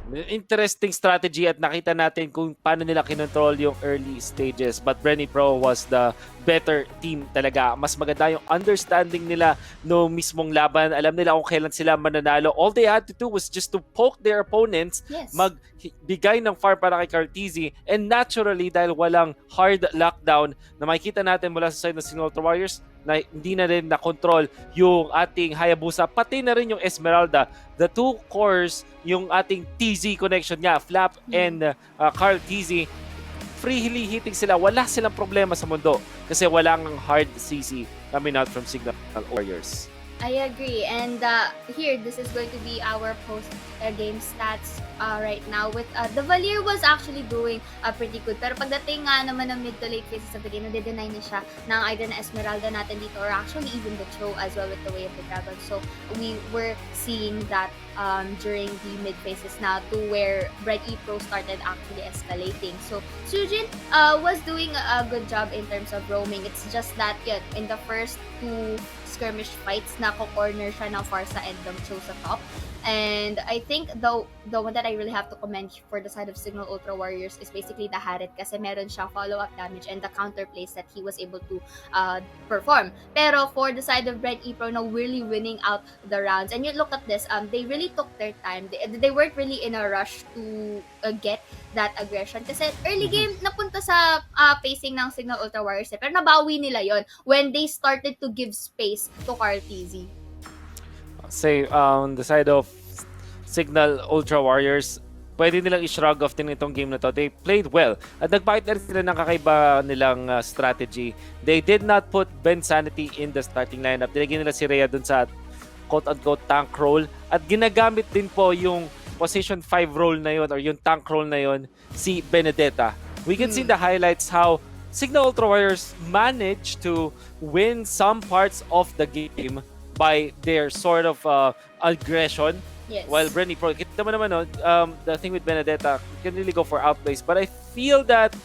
Interesting strategy at nakita natin kung paano nila kinontrol yung early stages. But Bren Epro was the better team talaga. Mas maganda yung understanding nila no mismong laban. Alam nila kung kailan sila mananalo. All they had to do was just to poke their opponents, magbigay ng fire para kay Cartesi, and naturally dahil walang hard lockdown na makikita natin mula sa side ng Cignal Ultra Warriors, na hindi na rin na-control yung ating Hayabusa, pati na rin yung Esmeralda. The two cores, yung ating TZ connection niya, Flap and Carl TZ, freely hitting sila. Wala silang problema sa mundo kasi walang hard CC coming out from Cignal Warriors. I agree, and here this is going to be our post-game stats right now. With the Valier was actually doing pretty good, pero pagdating nga naman ng mid to late phases of the game, nade-deny niya siya ng either na Esmeralda natin dito or actually even the Cho as well with the Way of the Dragon. So we were seeing that during the mid phases na to where Bren Epro started actually escalating. So Sujin was doing a good job in terms of roaming. It's just that yun, in the first two skirmish fights, nako-corner siya ng Farsa and Cho sa top. And I think the one that I really have to commend for the side of Cignal Ultra Warriors is basically the Harit kasi meron siyang follow-up damage and the counter plays that he was able to perform. Pero for the side of Bren Epro, no, really winning out the rounds. And you look at this, they really took their time. They weren't really in a rush to get that aggression. Kasi early game, napunta sa pacing ng Cignal Ultra Warriors. Pero nabawi nila yon when they started to give space to Carl TZ. Say, on the side of Cignal Ultra Warriors, pwede nilang i-shrug off din itong game na to. They played well. At nagpakita rin sila ng kakaiba nilang strategy. They did not put Ben Sanity in the starting lineup. Nilagyan nila si Rhea dun sa quote-unquote tank role. At ginagamit din po yung position 5 role na yun or yung tank role na yun si Benedetta. We can see the highlights how Cignal Ultra Warriors managed to win some parts of the game by their sort of aggression. Yes. While Bren Epro, kita mo naman, the thing with Benedetta, you can really go for outplays. But I feel that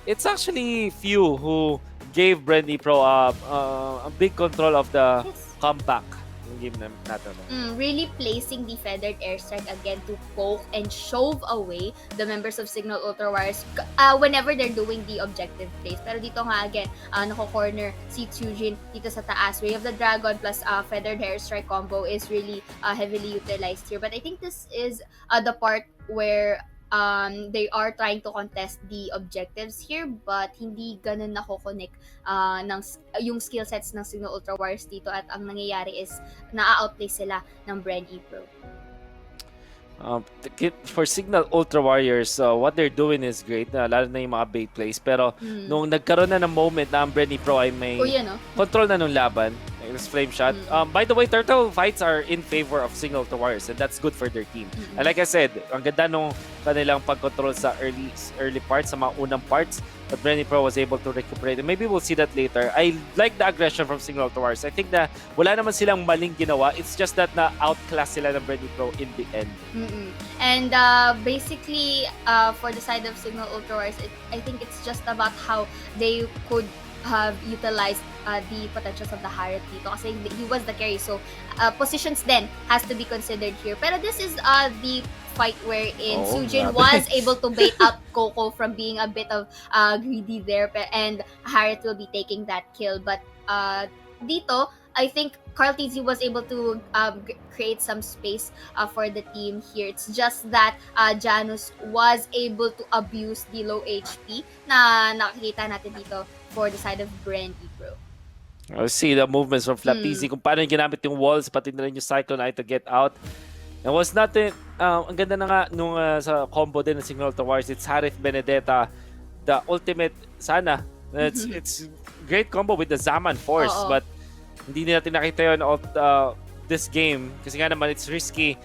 it's actually few who gave Bren Epro a big control of the comeback yung game natin. Really placing the feathered airstrike again to poke and shove away the members of Cignal Ultra Warriors whenever they're doing the objective plays. Pero dito nga again, nako-corner si Tsujin dito sa taas. Way of the Dragon plus feathered airstrike combo is really heavily utilized here. But I think this is the part where they are trying to contest the objectives here but hindi ganun nako-connect yung skill sets ng Cignal Ultra Warriors dito at ang nangyayari is na-outplay sila ng Bren Epro. For Cignal Ultra Warriors, what they're doing is great, lalo na yung mga bait plays. Pero nung nagkaroon na ng moment na ang Bren Epro ay may control na nung laban, this flame shot. By the way, turtle fights are in favor of Cignal Ultra Warriors and that's good for their team. And like I said, ang ganda nung kanilang pag-control sa early parts, sa mga unang parts, but Bren Epro was able to recuperate. And maybe we'll see that later. I like the aggression from Cignal Ultra Warriors. I think na wala naman silang maling ginawa. It's just that na-outclass sila ng Bren Epro in the end. And basically, for the side of Cignal Ultra Warriors, I think it's just about how they could have utilized the potentials of the Harit dito kasi he was the carry. So, positions then has to be considered here. Pero this is the fight wherein Sujin was able to bait out Coco from being a bit of greedy there and Harit will be taking that kill. But dito, I think Carl TZ was able to create some space for the team here. It's just that Janus was able to abuse the low HP na nakikita natin dito for the side of Bren Epro. I'll see the movements from Flapizzi, kung paano yung ginamit yung walls, pati na rin yung Cyclone Eye to get out. It was nothing, ang ganda na nga nung sa combo din ng Cignal Ultra Warriors, it's Harith Benedetta, the ultimate, sana. It's great combo with the Zaman Force, but hindi natin nakita yun of this game, kasi nga naman it's risky.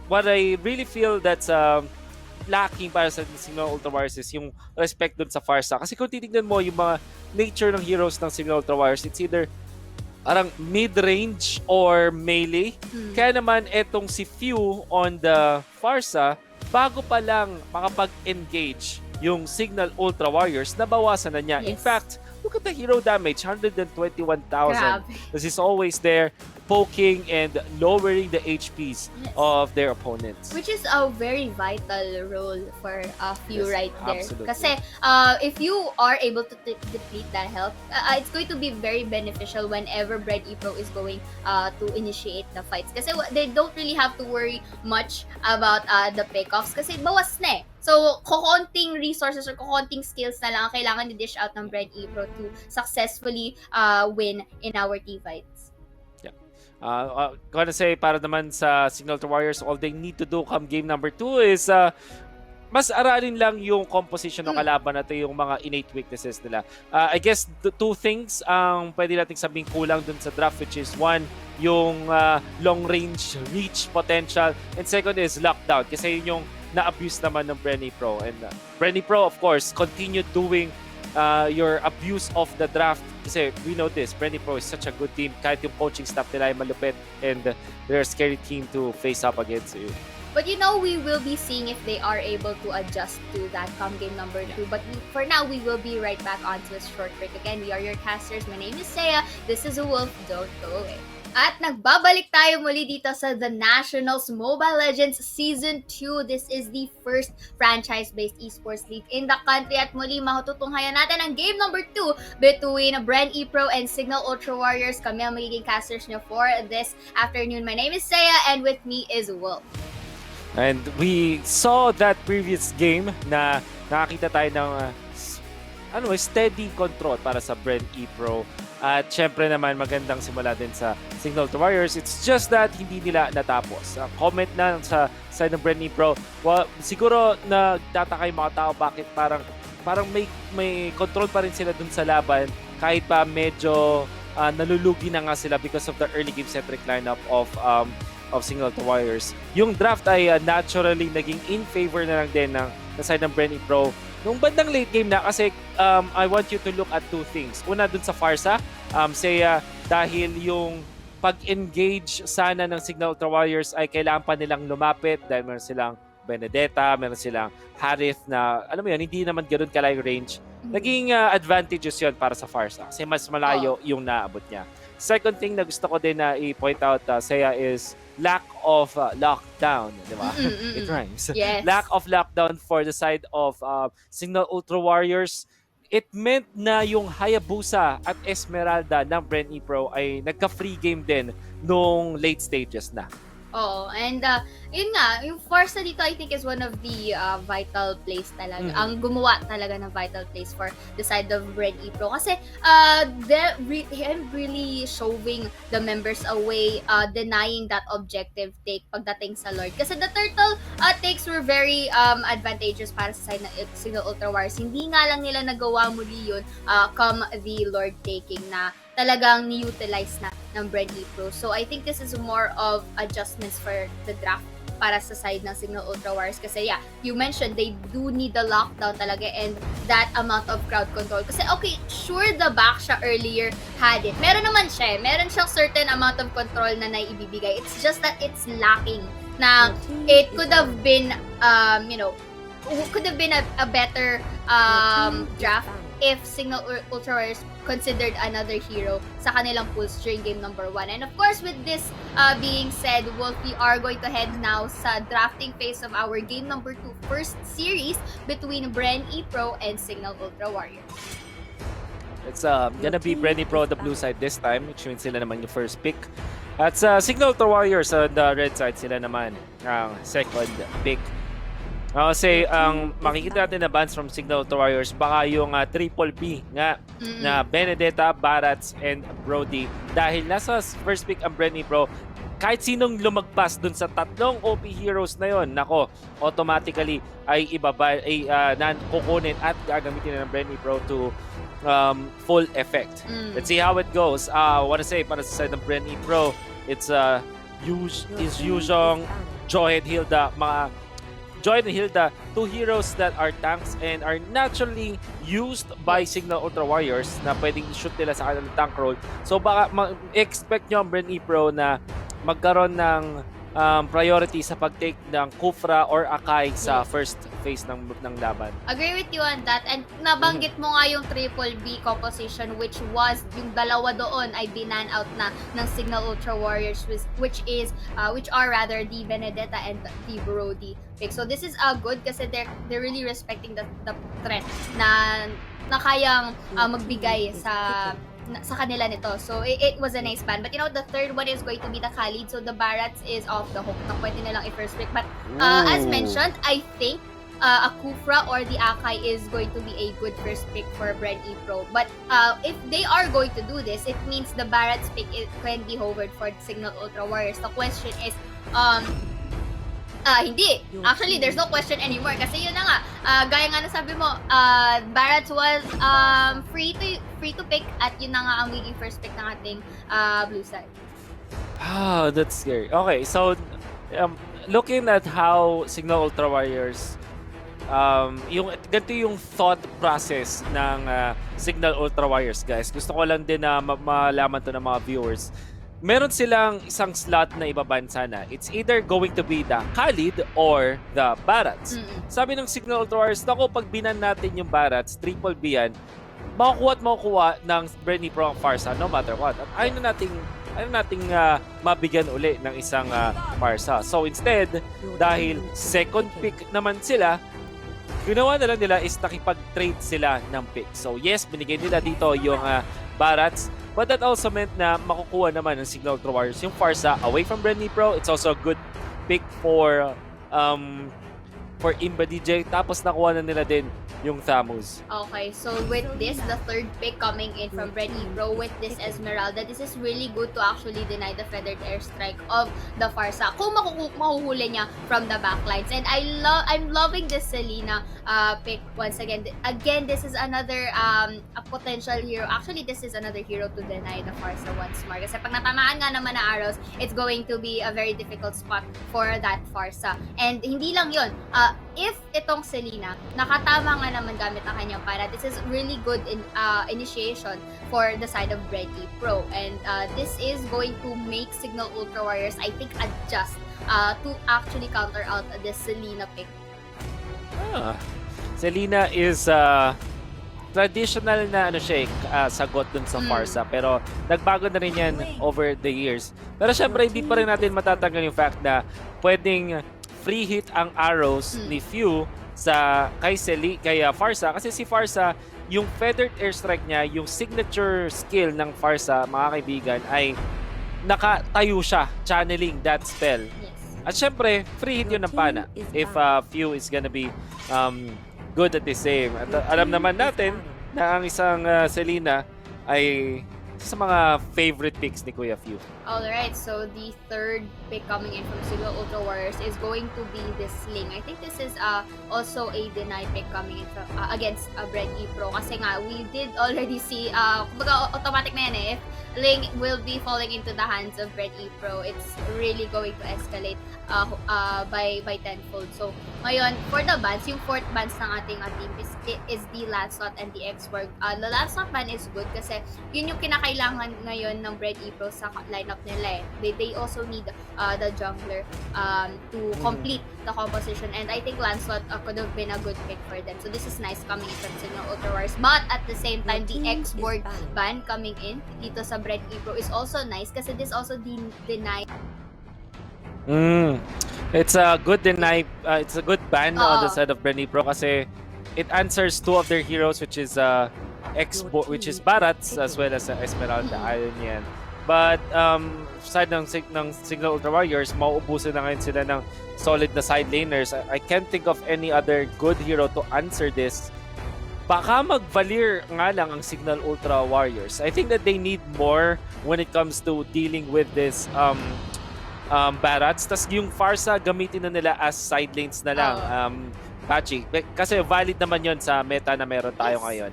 What I really feel that's lacking para sa Cignal Ultra Warriors is yung respect dun sa Farsa. Kasi kung titignan mo yung mga nature ng heroes ng Cignal Ultra Warriors, it's either parang mid-range or melee. Kaya naman etong si Few on the Farsa, bago pa lang makapag-engage yung Cignal Ultra Warriors, nabawasan na niya. In fact, look at the hero damage, 121,000. Because he's always there, poking and lowering the HPs of their opponents. Which is a very vital role for Few right there. Absolutely. Kasi if you are able to deplete that health, it's going to be very beneficial whenever Bren Epro is going to initiate the fights. Kasi they don't really have to worry much about the pickoffs kasi bawas na eh. So, kukonting resources or kukonting skills na lang ang kailangan i-dish out ng Bren Epro to successfully win in our team fights. Gonna say, para naman sa Cignal Ultra Warriors, all they need to do come game number 2 is mas aralin lang yung composition ng kalaban natin, yung mga innate weaknesses nila. I guess the two things ang pwede nating sabing kulang dun sa draft, which is one, yung long range reach potential, and second is lockdown, kasi yun yung na-abuse naman ng Bren Epro. And Bren Epro, of course, continue doing your abuse of the draft Kasi we know this, Bren Epro is such a good team. Kahit yung coaching staff nila ay malupit and they're a scary team to face up against you. But we will be seeing if they are able to adjust to that come game number 2. But for now, we will be right back onto a short break. Again, we are your casters. My name is Saya. This is a Wolf. Don't go away. At nagbabalik tayo muli dito sa The Nationals Mobile Legends Season 2. This is the first franchise-based esports league in the country. At muli, matutunghayan natin ang game number 2 between Bren Epro and Cignal Ultra Warriors. Kami ang magiging casters nyo for this afternoon. My name is Saya and with me is Wolf. And we saw that previous game na nakakita tayo ng steady control para sa Bren Epro. At syempre naman magandang simula din sa Cignal Ultra Warriors. It's just that hindi nila natapos. Comment na sa side ng Bren Epro. Siguro nagtataka yung mga tao bakit parang may control pa rin sila dun sa laban kahit pa medyo nalulugi na nga sila because of the early game centric lineup of Cignal Ultra Warriors. Yung draft ay naturally naging in favor na lang din ng side ng Bren Epro. Nung bandang late game na kasi I want you to look at two things. Una dun sa Farsa, dahil yung pag-engage sana ng Cignal Ultra Warriors ay kailangan pa nilang lumapit dahil meron silang Benedetta, meron silang Harith na alam mo yun, hindi naman ganoon kalayong range. Naging advantageous yun para sa Farsa kasi mas malayo yung naabot niya. Second thing na gusto ko din na i-point out Saya is lack of lockdown, di ba? It rhymes. Yes. Lack of lockdown for the side of Cignal Ultra Warriors. It meant na yung Hayabusa at Esmeralda ng Bren Epro ay nagka-free game din nung late stages na. Oo, and yun nga, yung Forza dito I think is one of the vital plays talaga. Ang gumawa talaga ng vital plays for the side of Bren Epro. Kasi him really shoving the members away, denying that objective take pagdating sa Lord. Kasi the turtle takes were very advantageous para sa side ng Cignal Ultra Warriors. Hindi nga lang nila nagawa muli yun come the Lord taking na talagang ni-utilize na ng Bren Epro. So I think this is more of adjustments for the draft para sa side ng Cignal Ultra Warriors. Kasi you mentioned they do need the lockdown talaga and that amount of crowd control. Kasi okay, sure the Baksha earlier had it. Meron naman siya. Meron siyang certain amount of control na naiibibigay. It's just that it's lacking na it could have been, could have been a better draft if Cignal Ultra Warriors considered another hero sa kanilang pools during game number 1. And of course, with this being said, Wolf, we are going to head now sa drafting phase of our game number 2 first series between Bren Epro and Cignal Ultra Warriors. It's gonna be Bren Epro the blue side this time, which means sila naman yung first pick. At sa Cignal Ultra Warriors on the red side, sila naman ang second pick. Kasi ang makikita natin na bans from Cignal Ultra Warriors baka yung triple B nga na Benedetta, Barats, and Brody. Dahil nasa first pick ang Bren Epro, kahit sinong lumagpas dun sa tatlong OP heroes na yon, nako, automatically ay kukunin at gagamitin na ng Bren Epro to full effect. Let's see how it goes. I wanna say para sa side ng Bren Epro, it's Yuzhong, Joy and Hilda, Joy and Hilda, two heroes that are tanks and are naturally used by Cignal Ultra Warriors na pwedeng i-shoot nila sa kanilang tank role. So baka expect nyo ang Bren Epro na magkaroon ng priority sa pag-take ng Kufra or Akai sa first phase ng laban. Agree with you on that. And nabanggit mo nga yung triple B composition which yung dalawa doon ay binan out na ng Cignal Ultra Warriors which are rather the Benedetta and the Brody pick. So this is good kasi they're really respecting the threat na kayang magbigay sa kanila nito. So, it was a nice ban. But the third one is going to be the Khalid. So, the Barats is off the hook. Na pwede nilang i-first pick. But, as mentioned, I think a Kufra or the Akai is going to be a good first pick for Bren Epro. But, if they are going to do this, it means the Barats pick can be hovered for Cignal Ultra Warriors. The question is, hindi. Actually, there's no question anymore. Kasi yun na nga, gaya nga na sabi mo, Barats was free to pick at yun na nga ang magiging first pick ng ating blue side. That's scary. Okay, so looking at how Cignal Ultra Warriors yung ganito yung thought process ng Cignal Ultra Warriors, guys. Gusto ko lang din na malaman to ng mga viewers. Meron silang isang slot na ibaban sana. It's either going to be the Khalid or the Barats. Sabi ng Cignal Ultra Warriors, naku, pag binan natin yung Barats, triple B yan, makukuha at makukuha ng Bren Epro ang Farsa no matter what. At ayaw na nating mabigyan uli ng isang Farsa. So instead, dahil second pick naman sila, ginawa na lang nila is nakipag-trade sila ng pick. So yes, binigay nila dito yung Barats, but that also meant na makukuha naman ng Cignal Ultra Warriors yung Farsa away from Bren Epro. It's also a good pick for Imba DJ. Tapos nakuha na nila din yung Thamus. Okay, so with this, the third pick coming in from Bren Epro with this Esmeralda, this is really good to actually deny the feathered airstrike of the Farsa kung mahuhuli niya from the backlines. And I'm loving this Selena pick once again. Again, this is another a potential hero. Actually, this is another hero to deny the Farsa once more. Kasi pag natamaan nga naman na arrows, it's going to be a very difficult spot for that Farsa. And hindi lang yun. If itong Selena, nakatama nga naman gamit ang kanyang para, this is really good initiation for the side of Bren Epro. And this is going to make Cignal Ultra Warriors, I think, adjust to actually counter out this Selena pick. Selena is traditional na sagot dun sa Farsa, pero nagbago na rin yan over the years. Pero syempre, hindi pa rin natin matatanggal yung fact na pwedeng free hit ang arrows ni Few kay Farsa, kasi si Farsa, yung feathered airstrike niya, yung signature skill ng Farsa, mga kaibigan, ay nakatayo siya channeling that spell. At syempre, free hit yun ng pana if Few is gonna be good at the same. At alam naman natin na ang isang Selena ay sa mga favorite picks ni Kuya Few. Alright, so the third pick coming in from Cignal Ultra Warriors is going to be this Sling. I think this is also a deny pick coming in from, against Bren Epro. Kasi nga, we did already see, kumbaga automatic na yan eh. If Ling will be falling into the hands of Bren Epro, it's really going to escalate by tenfold. So, ngayon, for the bans, yung fourth bans ng ating team is the Lancelot and the X-Work. The Lancelot ban is good kasi yun yung kinakailangan ngayon ng Bren Epro sa lineup nila eh. They also need the jungler to complete the composition, and I think Lancelot could have been a good pick for them. So this is nice coming in from Cignal Ultra Warriors, but at the same time, the X-Board ban coming in dito sa Bren Epro is also nice kasi this also deny. It's a good deny. It's a good ban on the side of Bren Epro kasi it answers two of their heroes, which is which is Barats as well as Esmeralda. Ayun yan. But side ng Cignal Ultra Warriors, mauubusan na ngayon sila ng solid na side laners. I can't think of any other good hero to answer this. Baka mag-Valir nga lang ang Cignal Ultra Warriors. I think that they need more when it comes to dealing with this Barats. Tas yung Farsa, gamitin na nila as side lanes na lang. Patchy. Kasi valid naman yon sa meta na meron tayo ngayon.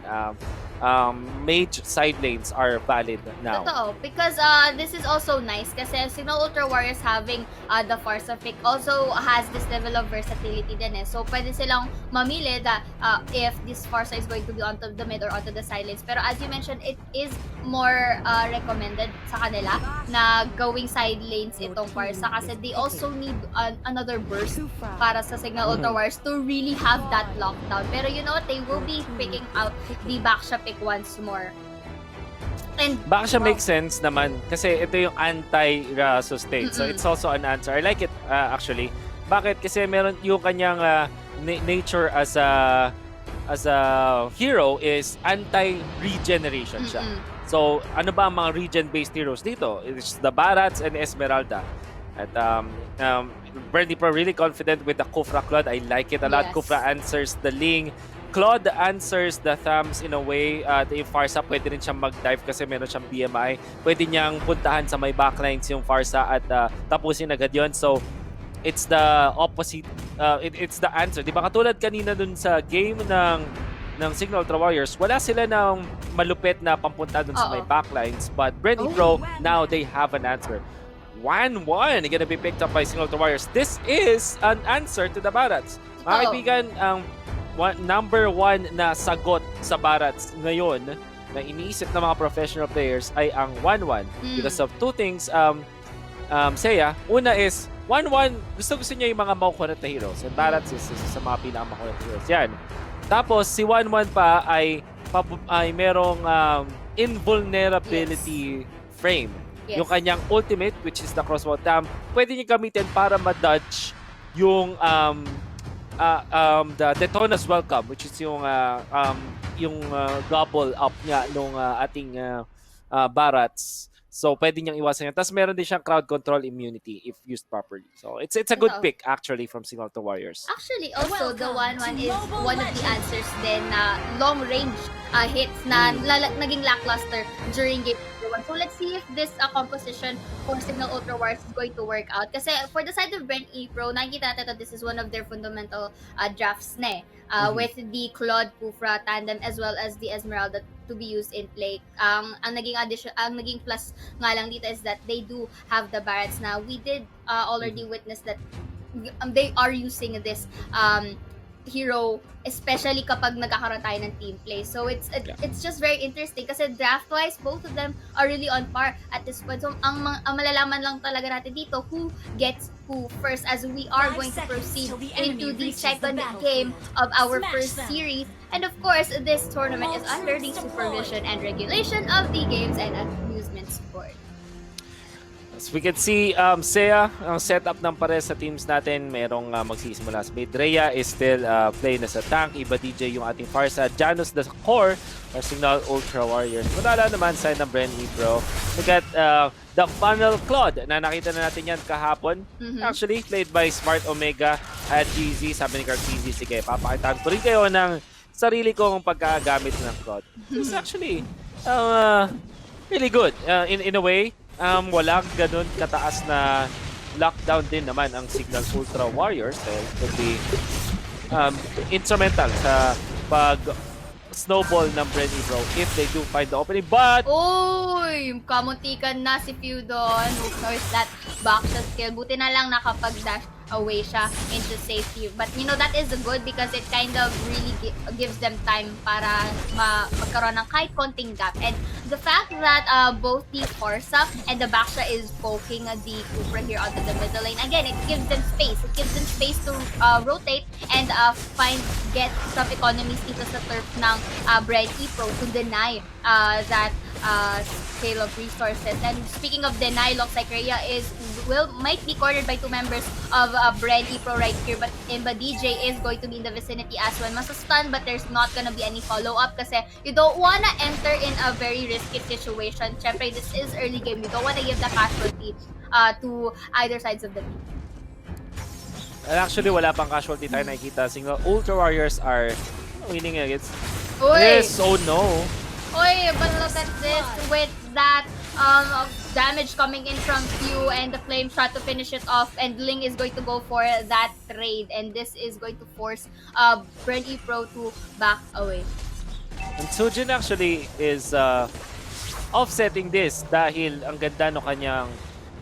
Mage side lanes are valid now. Totoo, because this is also nice kasi Cignal Ultra Warriors having the Farsa pick also has this level of versatility din eh. So pwede silang mamili that if this Farsa is going to be onto the mid or onto the side lanes. Pero as you mentioned, it is more recommended sa kanila na going side lanes itong Farsa kasi they also need another burst para sa Cignal Ultra Warriors to really have that lockdown. Pero you know what, they will be picking out the Baksha pick once more. And baka siya make sense naman kasi ito yung anti-Raso state. So it's also an answer. I like it actually. Bakit? Kasi meron yung kanyang nature as a hero is anti-regeneration siya. So ano ba ang mga regen-based heroes dito? It's the Barats and Esmeralda. At Bren Epro really confident with the Kufra Claude. I like it a lot. Kufra answers the Ling. Claude answers the thumbs in a way. Yung Farsa, pwede rin siyang mag-dive kasi meron siyang BMI. Pwede niyang puntahan sa may backlines yung Farsa at tapusin agad yun. So, it's the opposite. It's the answer. Di ba katulad kanina dun sa game ng Cignal Ultra Warriors, wala sila ng malupit na pampunta dun sa may backlines. But Bren Epro, now they have an answer. 1-1 gonna be picked up by Cignal Ultra Warriors. This is an answer to the Barats. Mga kaibigan, ang number one na sagot sa Barats ngayon na iniisip ng mga professional players ay ang 1-1 because of two things. Seiya, una is 1-1, gusto niya yung mga makukulit na heroes. And Barats is isa sa mga pinakamakulit na heroes. Yan. Tapos si 1-1 pa ay merong invulnerability frame. Yes. Yung kanyang ultimate, which is the crossbow dam, pwede niya gamitin para ma-dodge yung the Detona's Welcome, which is yung gobble up niya nung ating Barats. So pwede niyang iwasan yan. Tapos meron din siyang crowd control immunity if used properly. So it's a good pick actually from Cignal Ultra Warriors. Actually, also the 1-1 is one of the answers din na long range hits na naging lackluster during game 1. So let's see if this composition for Cignal Ultra Warriors is going to work out. Kasi for the side of Bren Epro, nakikita natin that this is one of their fundamental drafts na with the Claude Kufra tandem as well as the Esmeralda to be used in play. Ang naging plus nga lang dito is that they do have the Barats now. We did already witness that they are using this hero, especially kapag nagkakaroon tayo ng team play. So it's just very interesting kasi draft-wise, both of them are really on par at this point. So ang malalaman lang talaga natin dito who gets who first as we are going to proceed into the second game of our first series. And of course, this tournament is under the supervision and regulation of the Games and Amusements Board. As we can see, Seiya, ang setup ng pares sa teams natin, merong magsisimula sa mid. Rhea is still playing as a tank. Iba DJ yung ating Farsa. Janus the core or Cignal Ultra Warriors. Wala naman side ng Bren Epro. We got the Funnel Claude na nakita na natin yan kahapon. Actually, played by Smart Omega at GZ. Sabi ni Cartizzi, sige, papakitaan ko rin kayo ng sarili kong pagkagamit ng Claude. It's actually really good in a way. Walang ganun kataas na lockdown din naman ang Cignal Ultra Warriors. It could be instrumental sa pag-snowball ng Bren Epro if they do find the opening. But Uy! Kamuntikan na si Feudon. Who knows that backshot skill. Buti na lang nakapag-dash away siya into safety. But you know, that is good because it kind of really gives them time para magkaroon ng kahit konting gap. And the fact that both the Forza and the Baksha is poking the Cooper here onto the middle lane, again, it gives them space. It gives them space to rotate and get some economies dito sa turf ng Bren Epro to deny that scale of resources. And speaking of deny, looks like Rhea might be cornered by two members of Bren Epro right here, but Imba DJ is going to be in the vicinity as well. Masa-stun, but there's not gonna be any follow-up kasi you don't wanna enter in a very risky situation. Syempre, this is early game. You don't wanna give the casualty to either sides of the team. And actually, wala pang casualty tayo nakikita. Cignal Ultra Warriors are winning against this. Oh no. Oy, but look at this with that damage coming in from Q and the Flame shot to finish it off, and Ling is going to go for that trade, and this is going to force Bren Epro to back away. And Sujin actually is offsetting this dahil ang ganda no kanyang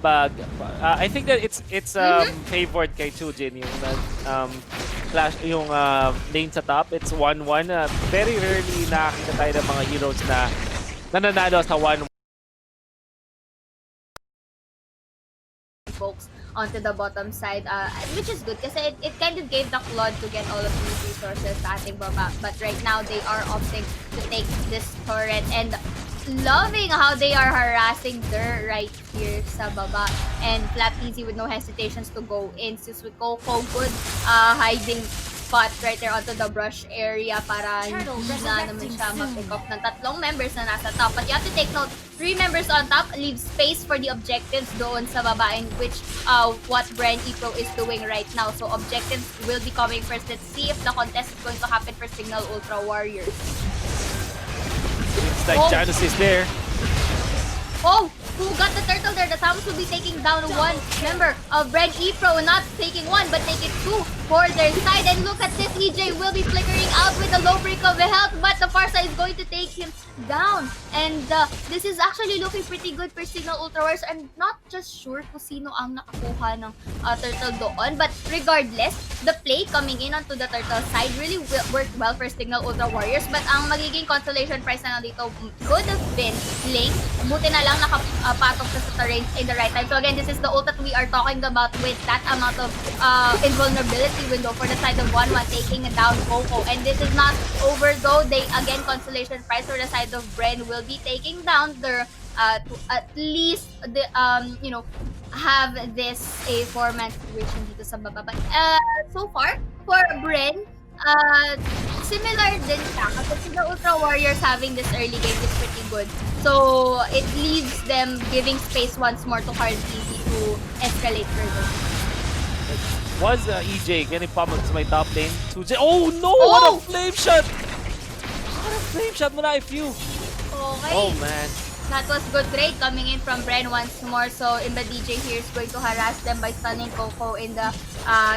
I think that it's favored kay Sujin yung flash yung lane sa top. It's 1-1. Very rarely nakakita tayo ng mga heroes na nananalo sa 1-1. Folks onto the bottom side, which is good kasi it kind of gave the Claude to get all of these resources sa ating baba. But right now, they are opting to take this turret and loving how they are harassing Dur right here sa baba. And Flap Easy with no hesitations to go in. Sis with Coco, good hiding spot right there onto the brush area para hindi na naman siya mag-pick off ng tatlong members na nasa top. But you have to take note, 3 members on top leave space for the objectives doon sa baba, in which what Bren Epro is doing right now. So objectives will be coming first. Let's see if the contest is going to happen for Cignal Ultra Warriors. It's like Janus is there. Oh, who got the turtle there? The Thames will be taking down one member of Bren Epro, not taking one, but taking two for their side. And look at this, EJ will be flickering out with the low break of the health, but the Farsa is going to take him down. And this is actually looking pretty good for Cignal Ultra Warriors. I'm not just sure kung sino ang nakakuha ng turtle doon, but regardless, the play coming in onto the turtle side really worked well for Cignal Ultra Warriors. But ang magiging consolation prize na dito could have been Link. Buti na lang nakapatok sa terrain in the right time. So again, this is the ult that we are talking about with that amount of invulnerability window for the side of 1-1 taking down Coco. And this is not over though. They again, consolation prize for the side of Bren will be taking down their to at least the have this a 4-man situation dito sa baba. But so far for Bren, similar din siya kasi the Ultra Warriors having this early game is pretty good. So it leaves them giving space once more to Carl Easy to escalate further. Was EJ getting pummeled to my top lane? Oh no! What a flame shot! What a flame shot mula IFU! Okay. Oh man. That was good trade coming in from Bren once more. So MLBB here is going to harass them by stunning Coco in the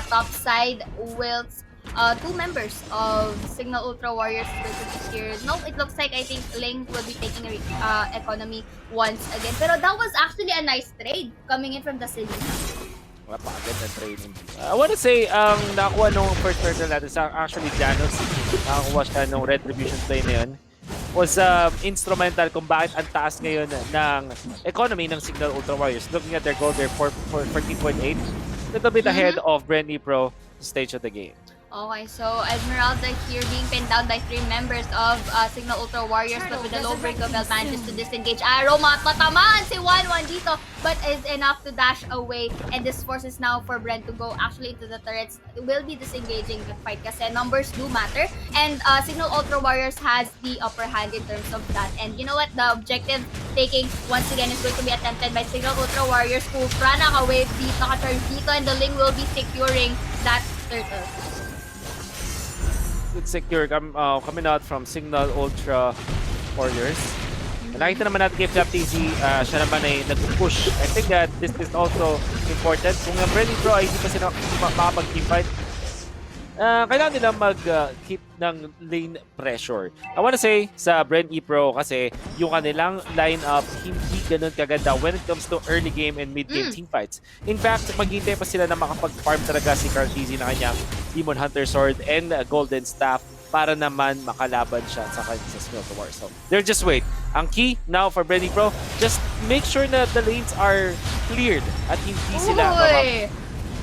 top side. Whilst two members of Cignal Ultra Warriors is going to be here. No, it looks like I think Ling will be taking economy once again. Pero that was actually a nice trade coming in from the city. Napakagad na training. I wanna say, nakakuha nung first turtle natin sa actually Janos. Nakakuha siya nung retribution play na yun. Was instrumental kung bakit ang taas ngayon ng economy ng Cignal Ultra Warriors. Looking at their goal, they're 14.8. Little bit ahead of Bren Epro stage of the game. Okay, so Esmeralda here being pinned down by 3 members of Cignal Ultra Warriors, but with the low break of manages to disengage Arrow. Matamaan si 1-1 dito, but is enough to dash away. And this forces now for Bren to go actually into the turrets. It will be disengaging the fight kasi numbers do matter. And Cignal Ultra Warriors has the upper hand in terms of that. And you know what? The objective taking once again is going to be attempted by Cignal Ultra Warriors who run away dito, naka-turn dito, and the Ling will be securing that turtle. Good secure coming out from Cignal Ultra Warriors. Nakita naman natin kay FlapTZ, siya naman ay nag-push. I think that this is also important. Kung ang Bren Epro ay hindi pa sila makapag-teamfight, kailangan nila mag-keep ng lane pressure. I wanna say sa Bren Epro kasi yung kanilang lineup hindi ganun kaganda when it comes to early game and mid game teamfights. In fact, maghintay pa sila na makapag-farm talaga si Carl Easy na kanyang Demon Hunter Sword and Golden Staff para naman makalaban siya sa kanyang Cignal Ultra Warriors. So, they're just wait. Ang key now for Bren Epro, just make sure na the lanes are cleared at hindi sila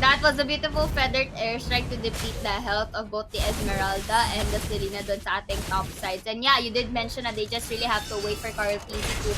That was a beautiful feathered airstrike to deplete the health of both the Esmeralda and the Serena dun sa ating top sides. And yeah, you did mention that they just really have to wait for Carl Easy to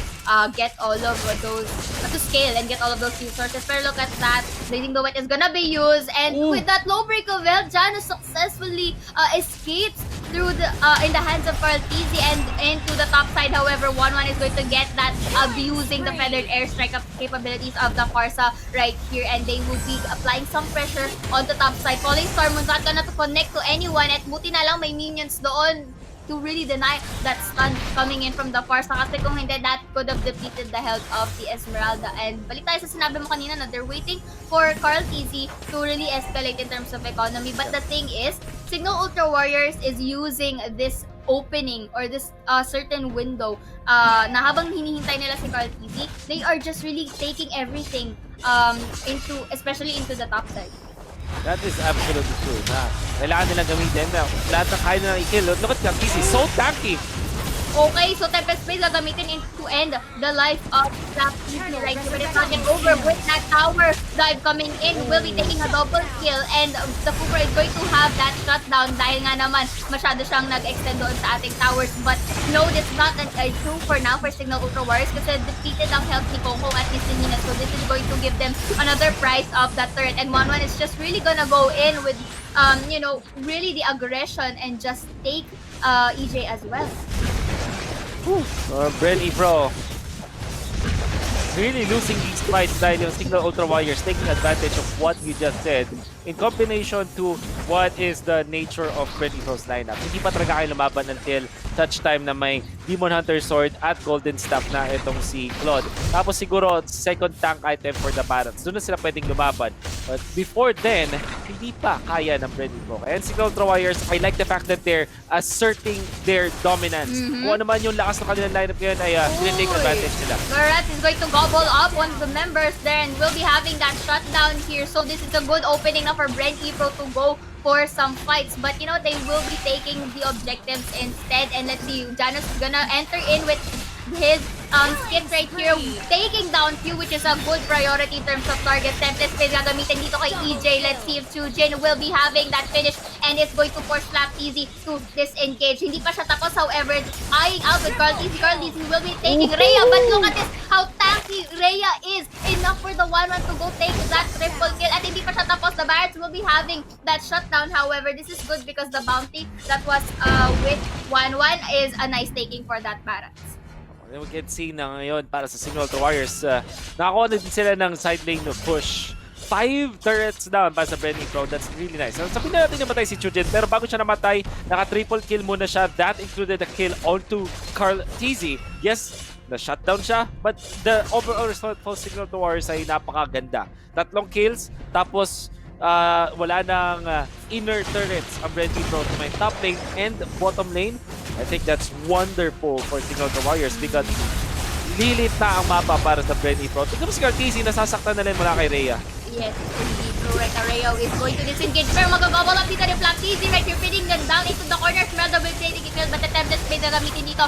get all of those, to scale and get all of those resources. Pero look at that, Blazing the Wet is gonna be used. And with that low break of health, Janus successfully escapes through the in the hands of Carl Easy and into the top side. However, 1-1 is going to get that abusing the feathered airstrike capabilities of the Farsa right here, and they will be applying some pressure on the top side. Falling Storm was not gonna to connect to anyone, at buti na lang may minions doon to really deny that stun coming in from the Farsa, kasi kung hindi, that could have depleted the health of the Esmeralda. And balik tayo sa sinabi mo kanina na they're waiting for Carl Easy to really escalate in terms of economy. But the thing is, Cignal Ultra Warriors is using this opening or this certain window na habang hinihintay nila si Carl Easy, they are just really taking everything especially into the top side. That is absolutely true. Kailangan nilang gamitin na lahat ng kaya nilang i-kill. Look at Carl Easy, so tanky! Okay, so Tempest Blade gagamitin to end the life of Black Easy right here. But it's not yet over with that tower dive coming in. Will be taking a double kill, and the Cooper is going to have that shutdown dahil nga naman masyado siyang nag-extend doon sa ating towers. But no, this is not true for now for Cignal Ultra Warriors kasi depleted ang health ni Coco at ni Sinina. So this is going to give them another price of that turret. And 1-1 is just really gonna go in with really the aggression and just take EJ as well. Bren Epro really losing these fights dahil yung Cignal Ultra Warriors taking advantage of what you just said in combination to what is the nature of Bren Epro's lineup. Hindi pa talaga kayo lumaban until touch time na may Demon Hunter Sword at Golden Staff na itong si Claude. Tapos siguro second tank item for the Barats. Doon na sila pwedeng lumaban. But before then, hindi pa kaya ng Bren Epro. And Cignal Ultra Warriors, I like the fact that they're asserting their dominance. Kung ano man yung lakas ng kanilang lineup ngayon ay take advantage nila. Barats is going to gobble up one of the members there and will be having that shutdown here. So this is a good opening na for Bren Epro to go for some fights, but you know they will be taking the objectives instead. And let's see, Janus is gonna enter in with his skins right here, taking down Q, which is a good priority in terms of target templates. Pwede gagamitin dito kay EJ. Let's see if Chujin will be having that finish and is going to force Flap Easy to disengage. Hindi pa siya tapos, however, eyeing out with Carl Easy. Carl Easy will be taking Rhea, but look at this, how tanky Rhea is. Enough for the 1-1 to go take that triple kill. At hindi pa siya tapos, the Barrets will be having that shutdown. However, this is good because the bounty that was with 1-1 is a nice taking for that Barrets. We can see na ngayon para sa Cignal Ultra Warriors, nakakuha na din sila ng side lane no push. 5 turrets down para sa Bren Epro. That's really nice. Sabihin na natin namatay si Chujin, pero bago siya namatay, naka-triple kill muna siya. That included a kill onto Carl TZ. Yes, na-shutdown siya, but the overall result for Cignal Ultra Warriors ay napakaganda. 3 kills, tapos wala nang inner turrets ang Bren Epro to my top lane and bottom lane. I think that's wonderful for Cignal Ultra Warriors because lilit na ang mapa para sa Bren Epro. Tignan mo si Cartesi, nasasaktan na rin mula kay Rhea. Yes, indeed. Correct. Arreo is going to disengage. Pero magagobble up dito ni Flap Easy right here, feeding them down into the corner. Smeldo will take it well, but the Tempest Blade na gamitin dito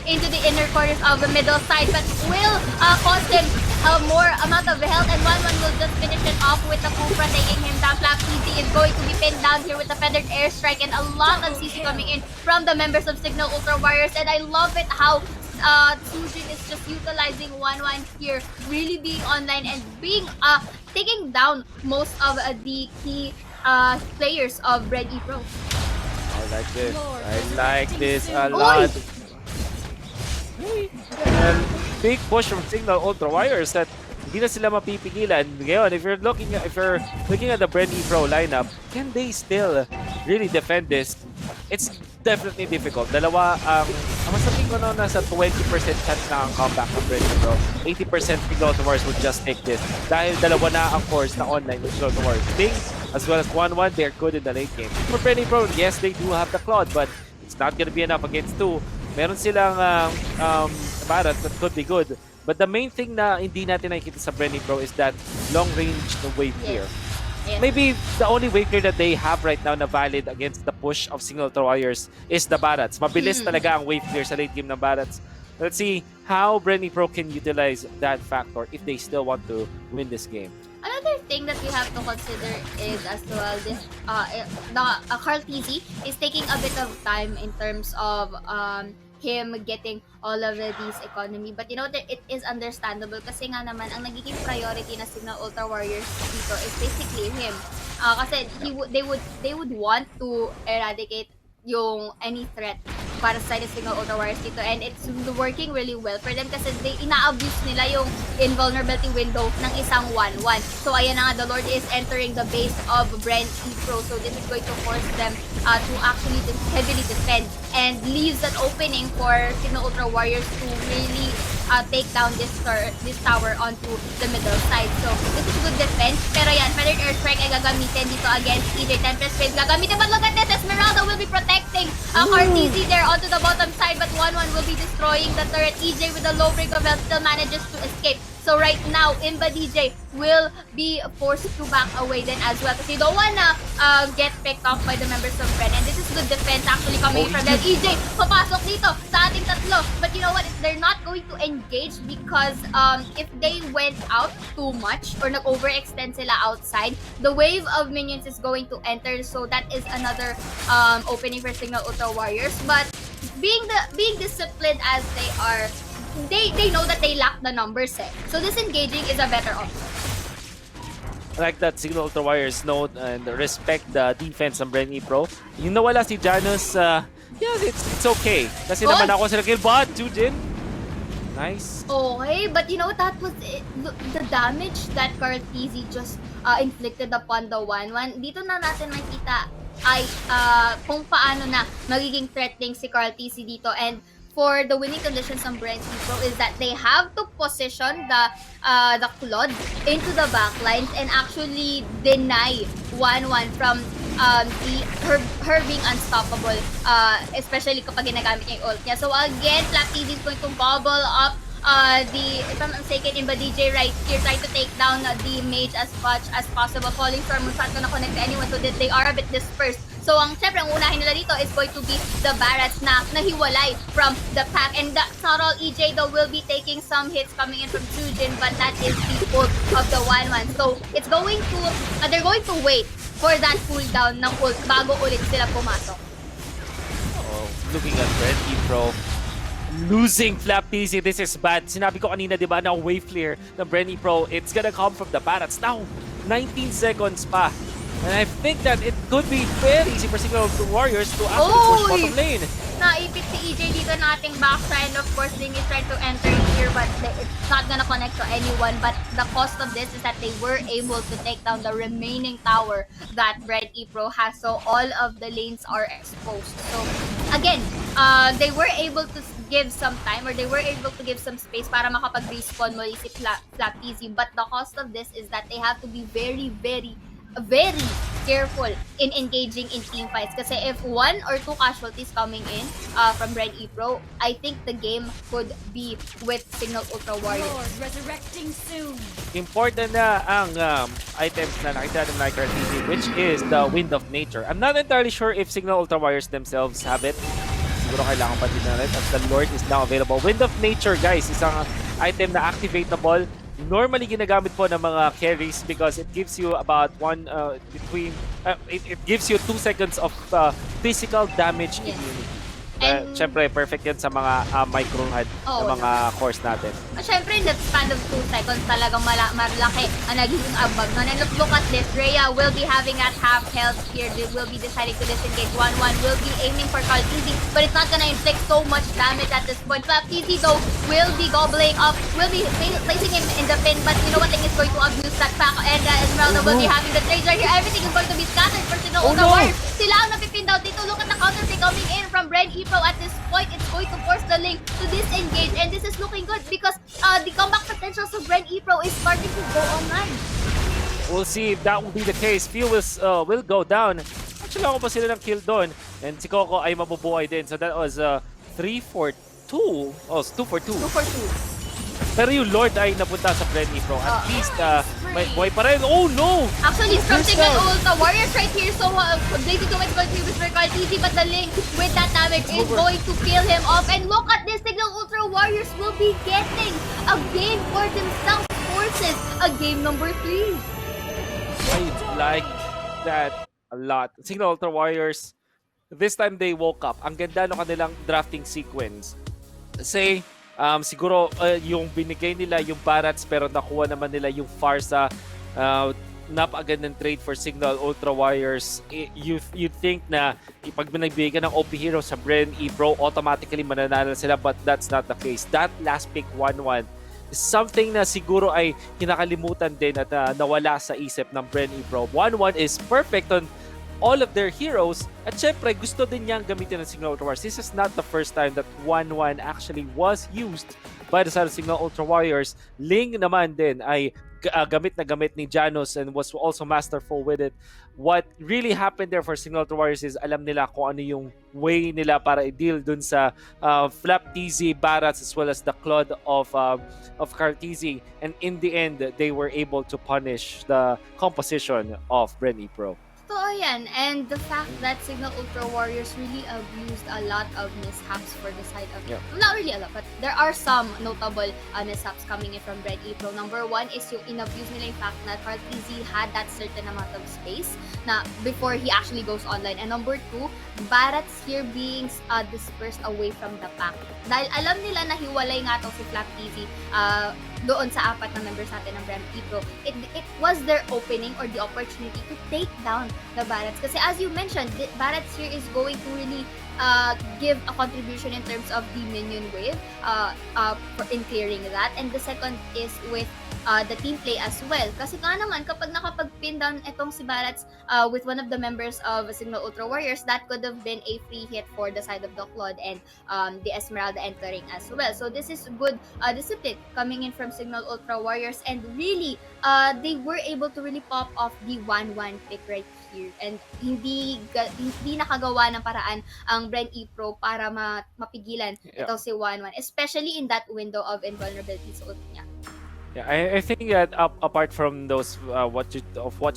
into the inner corners of the middle side, but will cost him more amount of health, and 1-1 will just finish it off with the Cupra taking him down. Flap Easy is going to be pinned down here with the Feathered Airstrike, and a lot of CC coming in from the members of Cignal Ultra Warriors, and I love it how Sujin is just utilizing 1-1 here, really being online and being taking down most of the key players of Bren Epro. I like this. I like this a lot. And big push from Cignal Ultra Warriors that hindi na sila mapipigilan. Ngayon, if you're looking at the Bren Epro lineup, can they still really defend this? It's definitely difficult. Dalawa ang masabi ko na nasa 20% chance na ang comeback ng Bren Epro. 80% Cignal Ultra Warriors would just take this. Dahil dalawa na ang course na online with Cignal Ultra Warriors. Things as well as 1-1, they're good in the late game. For Bren Epro, yes, they do have the Claude, but it's not gonna be enough against 2. Meron silang Barrett that could be good. But the main thing na hindi natin nakikita sa Bren Epro is that long-range wave clear. Yes. Maybe the only wave clear that they have right now na valid against the push of Cignal Ultra Warriors is the Barrets. Mabilis talaga ang wave clear sa late game ng Barrets. Let's see how Bren Epro can utilize that factor if they still want to win this game. Another thing that we have to consider is as well this Carl TZ is taking a bit of time in terms of him getting all of these economy, but you know that it is understandable kasi nga naman ang nagiging priority na Cignal Ultra Warriors dito is basically him. Kasi they would want to eradicate yung any threat para sa Cignal Ultra Warriors dito, and it's working really well for them kasi ina-abuse nila yung invulnerability window ng isang 1-1. So ayan na nga, the Lord is entering the base of Bren Epro, so this is going to force them to actually heavily defend and leaves an opening for Cignal Ultra Warriors to really take down this tower onto the middle side. So this is good defense, pero yan, Feathered Airstrike ay gagamitin dito against EJ. Tempest Blade gagamitin, but look at this, Esmeralda will be protecting RTZ there onto the bottom side, but 1-1 will be destroying the turret. EJ with a low break of health still manages to escape. So right now, Imba DJ will be forced to back away then as well because you don't wanna get picked off by the members of Bren. And this is good defense actually coming from them. EJ, papasok dito sa ating tatlo. But you know what? They're not going to engage because if they went out too much or nag-overextend sila outside, the wave of minions is going to enter. So that is another opening for Cignal Ultra Warriors. But being disciplined as they are, they know that they lack the numbers so disengaging is a better option. I like that Cignal Ultra Warriors know and respect the defense ng Bren Epro. Yung nawala si Janus, yeah, it's okay. Kasi naman ako sila kill, but Jujin, nice. Okay, but you know, that was the damage that Carl TZ just inflicted upon the 1-1. Dito na natin makita ay kung paano na magiging threatening si Carl TC dito. And for the winning conditions ng Bren Epro is that they have to position the Claude into the backlines and actually deny 1-1 from her being unstoppable, especially kapag ginagamit niya yung ult niya. So again, Flap TV is going to bubble up if I'm mistaken, Imba DJ right here trying to take down the mage as much as possible, falling from not gonna connect to anyone, so that they are a bit dispersed. So syempre, ang unahin nila dito is going to be the Barats na nahiwalay from the pack. And that's not all, EJ though will be taking some hits coming in from Chujin, but that is the ult of the 1-1. So it's going to, they're going to wait for that cooldown ng ult bago ulit sila pumasok. Looking at Bren Epro, losing Flap TC, this is bad. Sinabi ko kanina, di ba, na wave clear ng Bren Epro, it's gonna come from the Barats. Now, 19 seconds pa. And I think that it could be very easy for Cignal Ultra Warriors to actually push bottom lane. Naipit si EJ dito na ating backside. Of course, Ling is trying to enter here, but it's not gonna connect to anyone. But the cost of this is that they were able to take down the remaining tower that Bren Epro has. So all of the lanes are exposed. So again, they were able to give some time, or they were able to give some space para makapag-respawn muli si Flap Easy. But the cost of this is that they have to be very, very careful in engaging in team fights. Kasi if 1 or 2 casualties coming in from Bren Epro, I think the game could be with Cignal Ultra Warriors. Resurrecting soon. Important na ang items na nakita ng Malakas TV, which is the Wind of Nature. I'm not entirely sure if Cignal Ultra Warriors themselves have it. Siguro kailangan pa din na rin as the Lord is now available. Wind of Nature, guys, isang item na activatable. Normally ginagamit po ng mga carries because it gives you about it gives you 2 seconds of physical damage immunity. And Siyempre, perfect yan sa mga micro-HUD na mga cores natin. Siyempre, in that span of 2 seconds, talagang malaki ang nagiging abag. And look at this, Rhea will be having at half health here. They will be deciding to disengage. 1-1 will be aiming for Kaltizi, but it's not gonna inflict so much damage at this point. Kaltizi though will be gobbling up, will be placing him in the pin, but you know what, thing is going to abuse that pack. And Esmeralda will be having the trades right here. Everything is going to be scattered for Cignal Ultra Warriors. Sila ang napipin down dito. Look at the counter pick coming in from Bren Epro. At this point, it's going to force the lane to disengage, and this is looking good because the comeback potentials of Bren Epro is starting to go online. We'll see if that will be the case. Few will go down. Actually, ako pa sila ng kill doon. And si Coco ay mabubuhay din. So that was 3 for 2. Oh, 2 for 2. 2 for 2. Pero yung Lord ay napunta sa Bren Epro. At least may buhay pa rin. Oh no! Actually, from Cignal Ultra Warriors right here. So, Blazing Doom is going to use for Kaltizi, but the Link with that damage is going to peel him off. And look at this, Cignal Ultra Warriors will be getting a game for themselves. Forces a game number 3. I like that a lot. Cignal Ultra Warriors, this time they woke up. Ang ganda ng kanilang drafting sequence. Say, siguro yung binigay nila yung Barats pero nakuha naman nila yung Farsa. Napakagandang trade for Cignal Ultra Warriors. You think na pag nagbigay ka ng OP hero sa Bren Epro, automatically mananalo sila, but that's not the case. That last pick 1-1 is something na siguro ay kinakalimutan din at nawala sa isip ng Bren Epro. 1-1 is perfect on all of their heroes, at syempre gusto din niyang gamitin ng Cignal Ultra Warriors. This is not the first time that 1-1 actually was used by the side of Cignal Ultra Warriors. Ling naman din ay gamit na gamit ni Janos and was also masterful with it. What really happened there for Cignal Ultra Warriors is alam nila kung ano yung way nila para i-deal dun sa Flap TZ, Barats, as well as the Claude of Kaltizi. And in the end, they were able to punish the composition of Bren Epro. So, ayan. And the fact that Cignal Ultra Warriors really abused a lot of mishaps for the side of... Yeah. Not really a lot, but there are some notable mishaps coming in from Bren Epro. Number 1 is yung in-abuse nila yung fact na Kaltizi had that certain amount of space na before he actually goes online. And number 2, Barats here being dispersed away from the pack. Dahil alam nila na hiwalay nga to si Flap TV doon sa 4 na members natin ng Bren Epro. It was their opening or the opportunity to take down the Barats. Kasi as you mentioned, Barats here is going to really give a contribution in terms of the minion wave in clearing that. And the second is with the team play as well. Kasi nga naman, kapag nakapag-pin down itong si Barats with one of the members of Cignal Ultra Warriors, that could have been a free hit for the side of the Claude and the Esmeralda entering as well. So this is good discipline coming in from Cignal Ultra Warriors, and really, they were able to really pop off the 1-1 pick right here, and hindi nakagawa ng paraan ang Bren Epro para mapigilan ito si 1-1, especially in that window of invulnerability sa ult niya. Yeah, I think that apart from those what you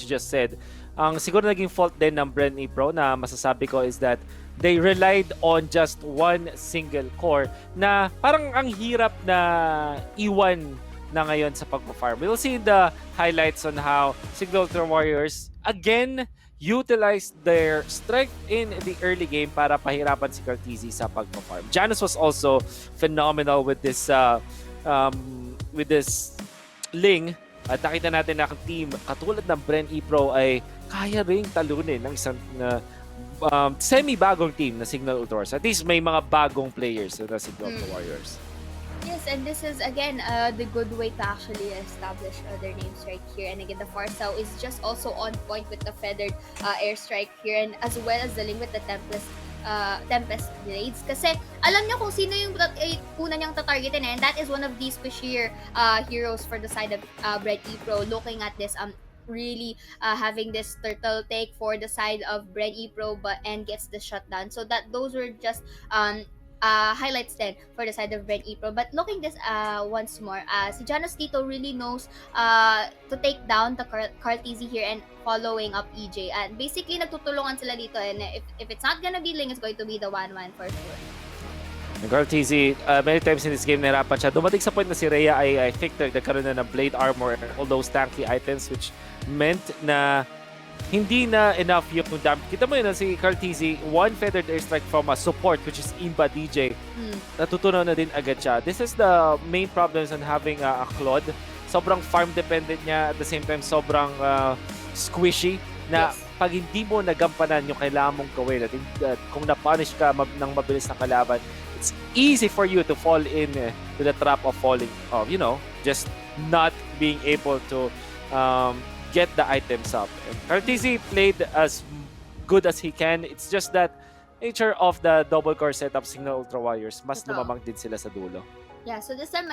just said, ang siguro naging fault din ng Bren Epro na masasabi ko is that they relied on just one single core na parang ang hirap na iwan na ngayon sa pagpa-farm. We'll see the highlights on how Cignal Ultra Warriors again utilized their strength in the early game para pahirapan si Cartesi sa pagpa-farm. Janus was also phenomenal with this Ling, at nakita natin na ang team katulad ng Bren Epro ay kaya ring talunin ng isang semi-bagong team na Cignal Ultra Warriors. At least may mga bagong players na Cignal Ultra Warriors. Yes, and this is again the good way to actually establish their names right here. And again, the Farsaw is just also on point with the feathered airstrike here, and as well as the Ling with the Tempest Blades. Kasi alam niyo kung sino yung una niyang tatargetin, and that is one of these squishier heroes for the side of Bren Epro. Looking at this, really having this turtle take for the side of Bren Epro, and gets the shutdown. So that those were just highlights then for the side of Bren Epro. But looking this once more, si Janus Tito really knows to take down the Cartesi here and following up EJ. And basically, nagtutulungan sila dito. And if it's not gonna be Ling, it's going to be the 1-1 for sure. Cartesi, many times in this game, nahirapan siya. Dumating sa point na si Rhea I think nagkaroon na ng blade armor and all those tanky items, which meant na hindi na enough yung damage. Kita mo yun si Cartesi, one feathered airstrike from a support, which is Imba DJ. Natutunaw na din agad siya. This is the main problems on having a Claude. Sobrang farm dependent niya, at the same time sobrang squishy na pag hindi mo nagampanan yung kailangan mong gawin, at kung na-punish ka ng mabilis na kalaban, it's easy for you to fall in to the trap of falling, just not being able to get the items up. And Cartesi played as good as he can. It's just that nature of the double core setup Cignal Ultra Warriors, mas lumamang din sila sa dulo. Yeah, so this time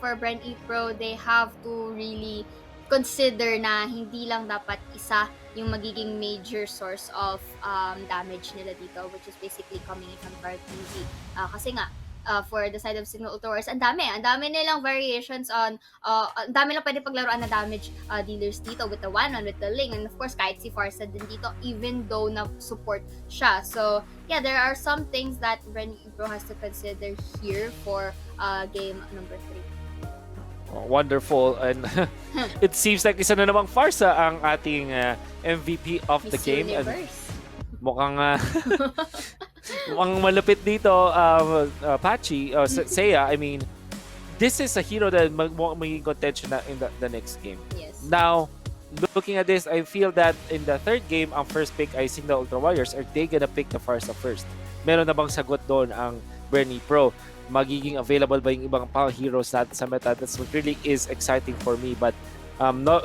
for Bren Epro, they have to really consider na hindi lang dapat isa yung magiging major source of damage nila dito, which is basically coming in from Cartesi. Kasi nga, for the side of Cignal Ultra Warriors, ang dami nilang variations on, ang dami lang pwede paglaruan na damage dealers dito with the 1-1, with the Ling, and of course kahit si Farsa din dito, even though na support siya. So yeah, there are some things that Bren Epro has to consider here for game number 3. Wonderful, and it seems like isa na namang Farsa ang ating MVP of the game. Mukhang mukhang malupit dito, Pachi, Seiya. I mean, this is a hero that magiging contention na in the next game. Yes. Now, looking at this, I feel that in the third game, ang first pick ay Cignal Ultra Warriors. Are they gonna pick the Farsa first? Meron na bang sagot doon ang Bren Epro? Magiging available ba yung ibang heroes natin sa meta? That's what really is exciting for me. But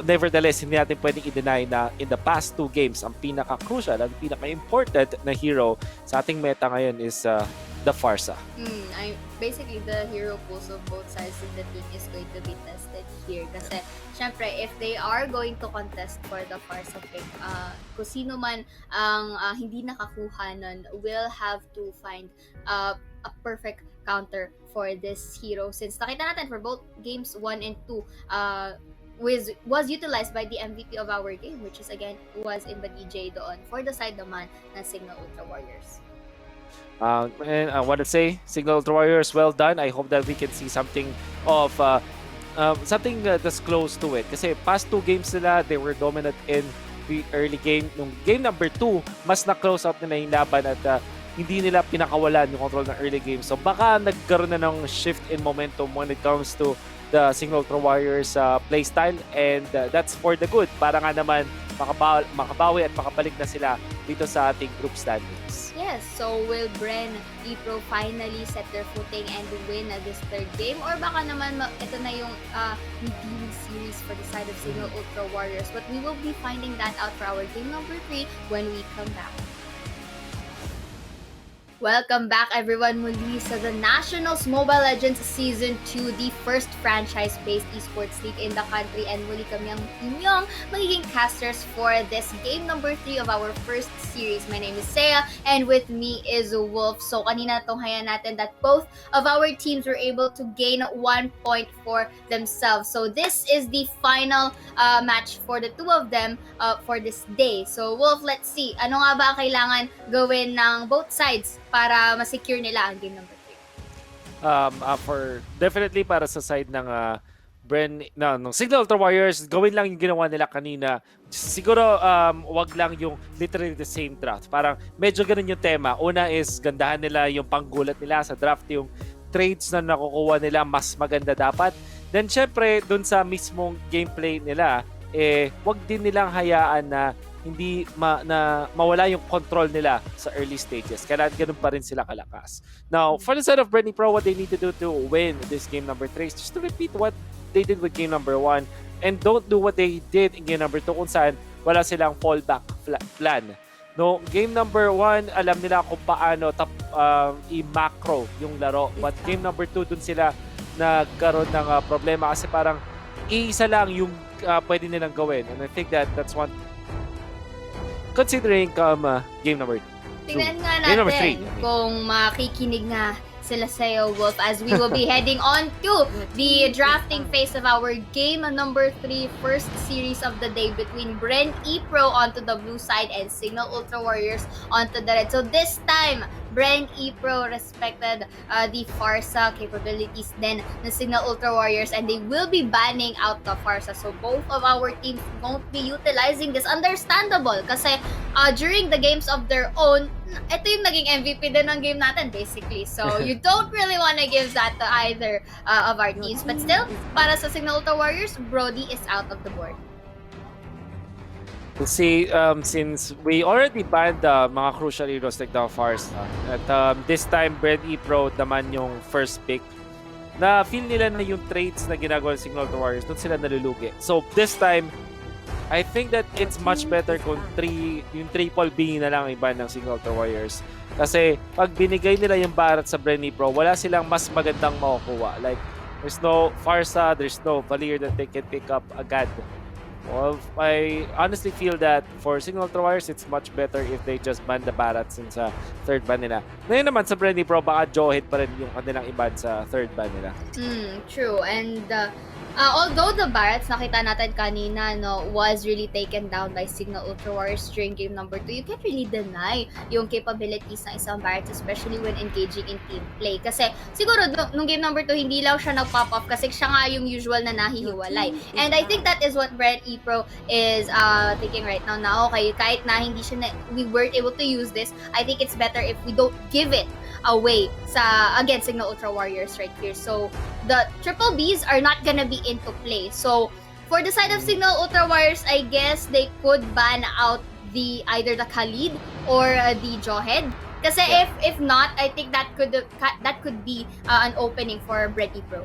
nevertheless, hindi natin pwedeng i-deny na in the past 2 games, ang pinaka-crucial, ang pinaka-important na hero sa ating meta ngayon is the Farsa. Basically, the hero pools of both sides of the team is going to be tested here. Kasi, syempre, if they are going to contest for the Farsa pick, kung sino man ang hindi nakakuha nun, will have to find a perfect counter for this hero, since nakita natin for both games 1 and 2 was utilized by the MVP of our game, which is again was Imba DJ doon for the side naman ng Cignal Ultra Warriors. And I want to say, Cignal Ultra Warriors, well done. I hope that we can see something of something that's close to it. Kasi past 2 games nila, they were dominant in the early game. Nung game number 2, mas na-close out nila yung laban at hindi nila pinakawalan yung control ng early game. So baka nagkaroon na ng shift in momentum when it comes to the Cignal Ultra Warriors playstyle, and that's for the good. Para nga naman makabawi at makabalik na sila dito sa ating group standings. Yes, so will Bren Epro finally set their footing and win this third game? Or baka naman ito na yung redeeming series for the side of Cignal Ultra Warriors? But we will be finding that out for our game number 3 when we come back. Welcome back everyone muli sa the Nationals Mobile Legends Season 2, the first franchise-based esports league in the country, and muli kami ang inyong magiging casters for this game number 3 of our first series. My name is Saya and with me is Wolf. So kanina tunghayan natin that both of our teams were able to gain 1 point for themselves. So this is the final match for the two of them for this day. So Wolf, let's see, ano nga ba ang kailangan gawin ng both sides para ma-secure nila ang game number 3? Definitely para sa side ng ng Cignal Ultra Warriors, gawin lang yung ginawa nila kanina. Siguro wag lang yung literally the same draft. Parang medyo ganun yung tema. Una is gandahan nila yung panggulat nila sa draft, yung trades na nakukuha nila mas maganda dapat. Then syempre dun sa mismong gameplay nila, wag din nilang hayaan na hindi mawala yung control nila sa early stages. Kailangan ganun pa rin sila kalakas. Now, for the side of Bren Epro, what they need to do to win this game number 3 is just to repeat what they did with game number 1 and don't do what they did in game number 2 kung saan wala silang fallback plan. No, game number 1, alam nila kung paano i-macro yung laro. But game number 2, dun sila nagkaroon ng problema kasi parang iisa lang yung pwede nilang gawin. And I think that's one considering game number 2. Tingnan nga Game number natin 3. kung makikinig nga sila sa'yo, Wolf, as we will be heading on to the drafting phase of our game number 3 first series of the day between Bren Epro onto the blue side and Cignal Ultra Warriors onto the red. So this time, Bren Epro respected the Farsa capabilities then the Cignal Ultra Warriors, and they will be banning out the Farsa. So both of our teams won't be utilizing this. Understandable kasi during the games of their own, ito yung naging MVP din ng game natin basically. So you don't really want to give that to either of our teams. But still, para sa Cignal Ultra Warriors, Brody is out of the board. We'll see, since we already banned mga crucial heroes like the Farsa, at this time Bren Epro naman yung first pick, na feel nila na yung traits na ginagawa ng Cignal Ultra Warriors, doon sila nalulugi. So this time, I think that it's much better kung yung triple B na lang iba ng Cignal Ultra Warriors. Kasi pag binigay nila yung Barat sa Bren Epro, wala silang mas magandang makukuha. Like, there's no Farsa, there's no Valier that they can pick up agad. Well, I honestly feel that for Cignal Ultra Warriors, it's much better if they just ban the Barat since third ban nila. Ngayon naman sa Bren Epro, baka Jawhead pa rin yung kanilang iban sa third ban nila. True. And although the Barats nakita natin kanina was really taken down by Cignal Ultra Warriors during game number 2, you can't really deny yung capabilities ng isang Barats, especially when engaging in team play. Kasi siguro nung game number 2, hindi lang siya nag-pop off kasi siya nga yung usual na nahihiwalay. And I think that is what Bren Epro is thinking right now. Na okay, kahit na hindi siya we weren't able to use this, I think it's better if we don't give it away against Cignal Ultra Warriors right here. So the triple Bs are not gonna be into play. So for the side of Cignal Ultra Warriors, I guess they could ban out either the Khalid or the Jawhead. Kasi if not, I think that could be an opening for Bren Epro.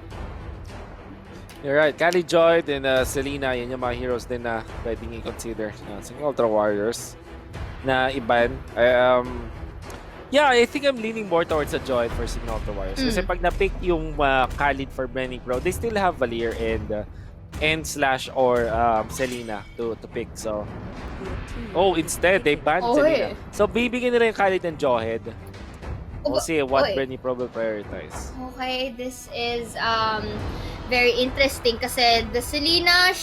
You're right. Khalid, Jawhead, and Selena, yan yung mga heroes din na pwedeng i-consider. Cignal Ultra Warriors na iban. Yeah, I think I'm leaning more towards a Jawhead for Cignal Ultra Warriors. Kasi pag na-pick yung Khalid for Bren Epro, they still have Valier and Slash or Selena to pick. So, instead, they banned Selena. So, bibigyan nila yung Khalid and Jawhead. We'll see what Bren Epro will prioritize. Okay, this is very interesting kasi the Selena,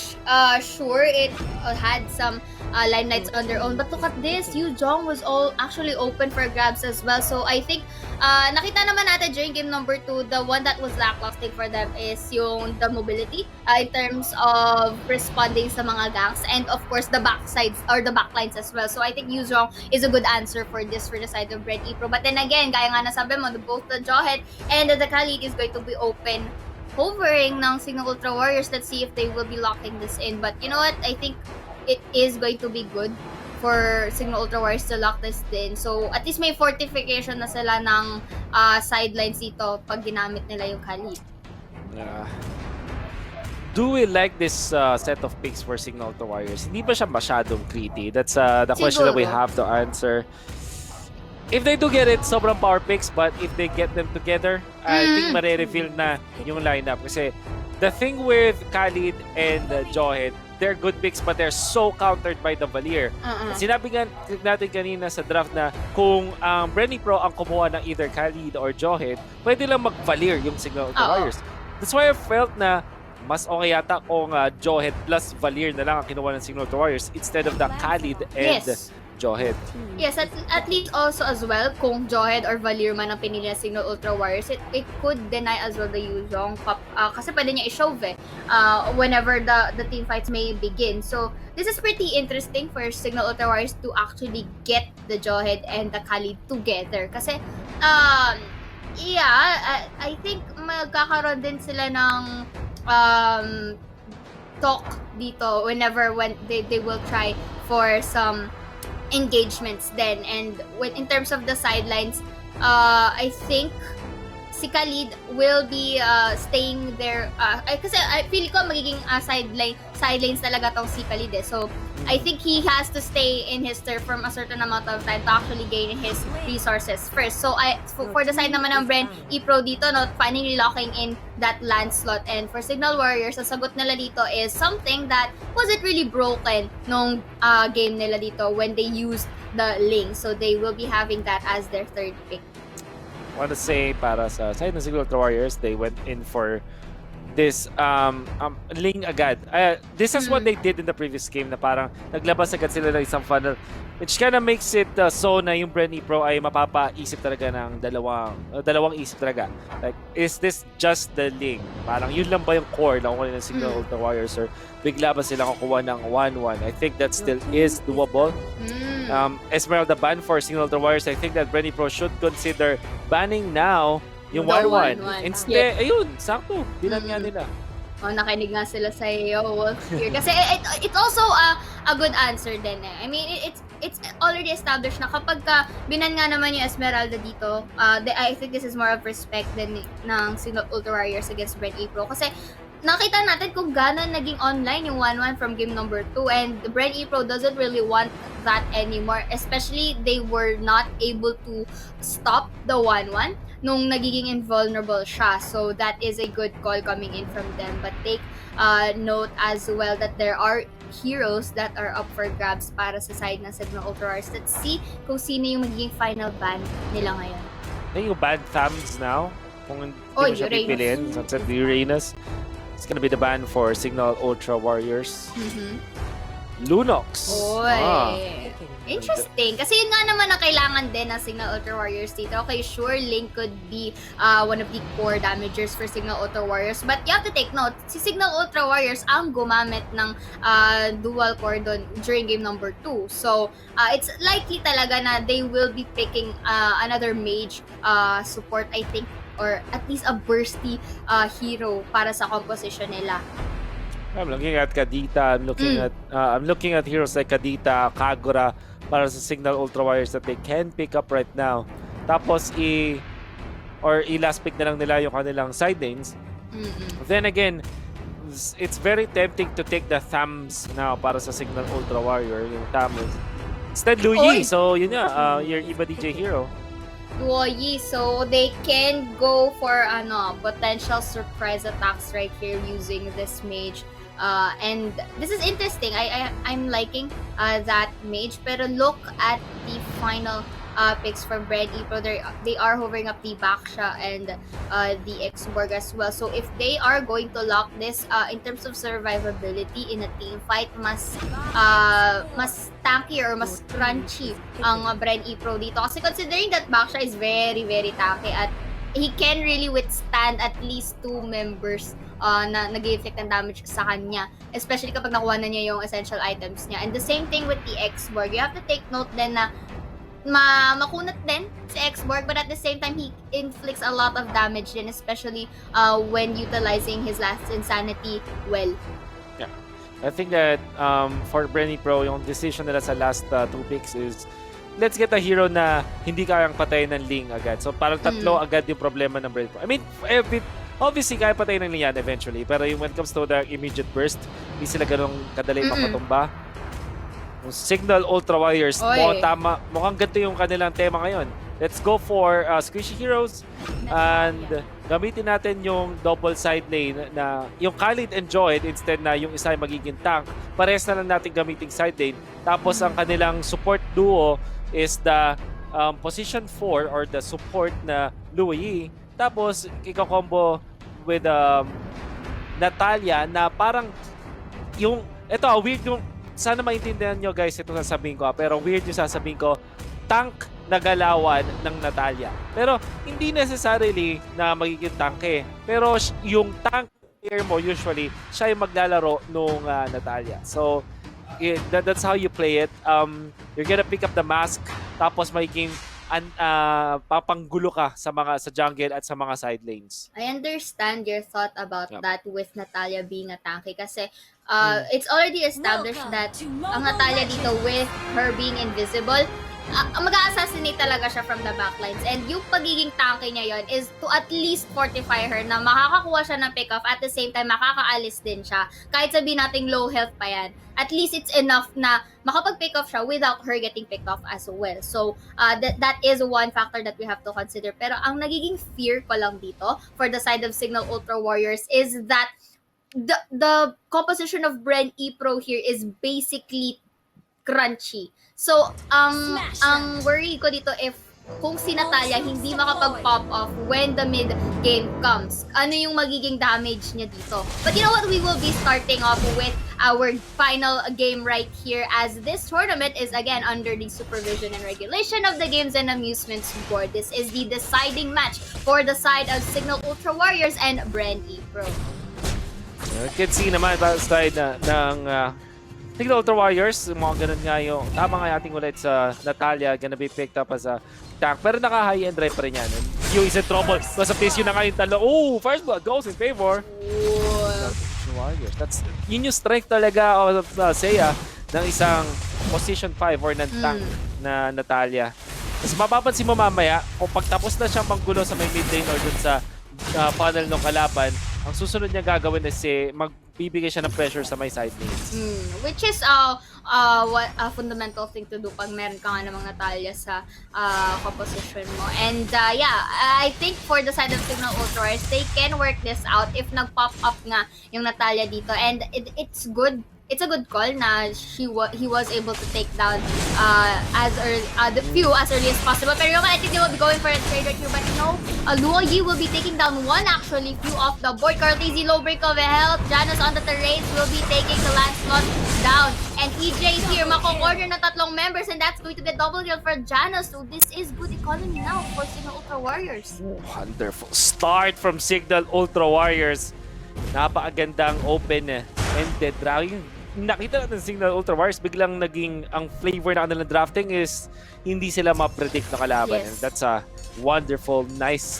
sure, it had some limelights on their own. But look at this, Yu Jong was actually open for grabs as well. So I think nakita naman natin during game number 2, the one that was lacklustre for them is the mobility in terms of responding sa mga ganks, and of course the backsides or the backlines as well. So I think Yu Jong is a good answer for the side of Bren Epro. But then again, gaya nga nasabi mo, both the Jawhead and the Khalid is going to be open hovering ng Cignal Ultra Warriors. Let's see if they will be locking this in. But you know what? I think it is going to be good for Cignal Ultra Warriors to lock this din. So, at least may fortification na sila ng sidelines dito pag ginamit nila yung Khalid. Do we like this set of picks for Cignal Ultra Warriors? Hindi ba siya masyadong greedy? That's the question that we have to answer. If they do get it, sobrang power picks, but if they get them together, I think mare-reveal na yung lineup. Kasi the thing with Khalid and Johed, they're good picks but they're so countered by the Valier. Sinabi nga natin kanina sa draft na kung ang Bren Epro ang kumuha ng either Khalid or Johed, pwede lang mag-Valier yung Cignal Ultra Warriors. That's why I felt na mas okay yata kung Johed plus Valier na lang ang kinuha ng Cignal Ultra Warriors instead of the Khalid and Johed. Yes, at least also as well, kung Johed or Valier man ang pinili ng Cignal Ultra Warriors, it could deny as well the Yuzhong kasi pwede niya i-shove whenever the team fights may begin. So, this is pretty interesting for Cignal Ultra Warriors to actually get the Johed and the Khalid together. Kasi, I think magkakaroon din sila ng talk dito when they will try for some engagements then. And in terms of the sidelines, I think si Khalid will be staying there kasi I feel ko magiging sidelines talaga tong si Khalid so I think he has to stay in his turf from a certain amount of time to actually gain his resources first. So for the side naman ng Bren Epro dito, finally locking in that land slot. And for Cignal Warriors, ang sagot nila dito is something that wasn't really broken nung game nila dito when they used the Ling. So they will be having that as their third pick. I want to say para sa side ng Cignal Ultra Warriors, they went in for this Ling agad. This is what they did in the previous game na parang naglabas agad sila ng isang funnel, which kind of makes it so na yung Bren Epro ay mapapaisip talaga ng dalawang isip talaga. Like, is this just the Ling? Parang yun lang ba yung core na kukunin ng Cignal Ultra Warriors or bigla ba sila kukuha ng 1-1? I think that still is doable. Esmeralda ban for Cignal Ultra Warriors. I think that Bren Epro should consider banning now yung 1-1. Instead, ayun, sakto. Dinan nga nila. Nakinig nga sila sa iyo, Wolf here. Kasi it's also a good answer din I mean, it's already established na kapag binan nga naman yung Esmeralda dito, I think this is more of respect din ng Cignal Ultra Warriors against Bren Epro. Kasi nakita natin kung gano'n naging online yung 1-1 from game number 2 and Bren Epro doesn't really want that anymore. Especially, they were not able to stop the 1-1 nung nagiging invulnerable siya. So, that is a good call coming in from them. But take note as well that there are heroes that are up for grabs para sa side ng Cignal Ultra Warriors. Let's see kung sino yung magiging final ban nila ngayon. Ay, yung ban thumbs now. Kung hindi mo siya pipiliin, sunset Uranus. It's gonna be the ban for Cignal Ultra Warriors. Lunox. Interesting. Kasi yun nga naman ang kailangan din ng Cignal Ultra Warriors dito. Okay, sure, Link could be one of the core damagers for Cignal Ultra Warriors. But you have to take note, si Cignal Ultra Warriors ang gumamit ng dual core doon during game number 2. So, it's likely talaga na they will be picking another mage support, I think, or at least a bursty hero para sa composition nila. I'm looking at Kadita. I'm looking at heroes like Kadita, Kagura para sa Cignal Ultra Warriors that they can pick up right now. Tapos i-last pick na lang nila yung kanilang side lanes. Then again, it's very tempting to take the thumbs now para sa Cignal Ultra Warrior, yung thumbs. Instead, Luyi. So yun nga, your Iba DJ hero. Luoyi, so they can go for potential surprise attacks right here using this mage. And this is interesting. I'm liking that mage. Pero look at the final picks from Bren Epro. They are hovering up the Baksha and the X-Borg as well. So if they are going to lock this in terms of survivability in a team fight, mas tanky or mas crunchy ang Bren Epro dito. Kasi considering that Baksha is very, very tanky at he can really withstand at least 2 members na nag-effect ng damage sa kanya. Especially kapag nakuha na niya yung essential items niya. And the same thing with the X-Borg. You have to take note din na makunat din si X-Borg, but at the same time, he inflicts a lot of damage din, especially when utilizing his last insanity well. Yeah. I think that for Bren Epro, yung decision nila sa last 2 picks is let's get a hero na hindi kayang patayin ng Ling agad. So parang tatlo agad yung problema ng Bren Epro. I mean, obviously kaya patayin ng Ling yan eventually. Pero when it comes to the immediate burst, hindi sila ganun kadali mapatumba. Yung Cignal Ultra Warriors, mukhang ganito yung kanilang tema ngayon. Let's go for Squishy Heroes and gamitin natin yung double side lane na yung Khalid enjoyed instead na yung isa ay magiging tank. Parehas na lang natin gamitin side lane. Tapos ang kanilang support duo is the position 4 or the support na Louis. Tapos iko-combo with Natalia na parang yung ito weird yung sana maintindihan nyo guys ito sasabihin ko pero weird yung sasabihin ko tank na galawan ng Natalia. Pero hindi necessarily na magiging tanke. Pero yung tank player mo usually siya yung maglalaro nung Natalia. So that's how you play it. You're gonna pick up the mask tapos magiging papanggulo ka sa jungle at sa mga side lanes. I understand your thought about that with Natalia being a tanky kasi it's already established that ang Natalia dito with her being invisible, mag-assassinate talaga siya from the backlines. And yung pagiging tanky niya yon is to at least fortify her na makakakuha siya ng pick-off at the same time makakaalis din siya. Kahit sabihin natin low health pa yan. At least it's enough na makapag-pick off siya without her getting picked off as well. So, that is one factor that we have to consider. Pero ang nagiging fear ko lang dito for the side of Cignal Ultra Warriors is that the composition of Bren Epro here is basically crunchy. So, ang worry ko dito if kung si Natalia hindi makapag-pop off when the mid game comes, ano yung magiging damage niya dito? But you know what? We will be starting off with our final game right here as this tournament is again under the supervision and regulation of the Games and Amusements Board. This is the deciding match for the side of Cignal Ultra Warriors and Bren Epro. You can see naman sa side ng Cignal Ultra Warriors, mga ganun nga yung tama nga ating ulit sa Natalia, gonna be picked up as a tank. Pero naka-high end drive pa rin yan. Yung is in trouble. Nasa place yun na nga yung talo. Oh, first blood goes in favor. Warriors. Yun yung strength talaga of Seiya ng isang position 5 or ng tank na Natalia. Tapos mapapansin mo mamaya, kung pagtapos na siyang manggulo sa may mid lane or dun sa funnel ng kalaban, ang susunod niya gagawin is magbibigay siya ng pressure sa may side lanes. Which is what a fundamental thing to do pag meron ka nga namang Natalia sa composition mo. And yeah, I think for the side of Cignal Ultra Warriors, they can work this out if nag-pop up nga yung Natalia dito. And it's good. It's a good call na he was able to take down the few as early as possible. Pero I think they will be going for a trade right here. But no, Luoyi will be taking down one actually, few off the board. Cortese low break of health. Janus on the terrains will be taking the Lancelot down. And EJ here, mako-corner na tatlong members and that's going to be a double kill for Janus. So this is good economy now for Cignal Ultra Warriors. Wonderful start from Cignal Ultra Warriors. Napakagandang open-ended drafting. Nakita natin Cignal Ultra Warriors, biglang naging ang flavor na kanilang drafting is hindi sila ma-predict na kalaban. Yes. And that's a wonderful, nice,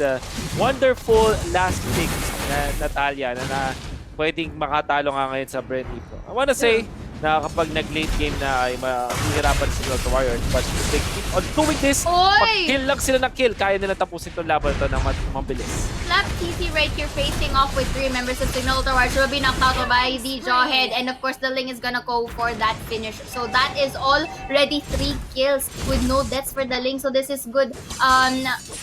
wonderful last pick na Natalia na pwedeng makatalo nga ngayon sa Bren Epro. I wanna say na kapag nag-late game na ay mahihirapan si Ultra Warriors, but they keep on doing this, pag-kill lang sila ng kill, kaya nila tapusin itong laban ito ng mabilis. Slap TC right here facing off with 3 members of Cignal Ultra Warriors will be knocked out by the Jawhead, and of course the Ling is gonna go for that finish. So that is already 3 kills with no deaths for the Ling. So this is good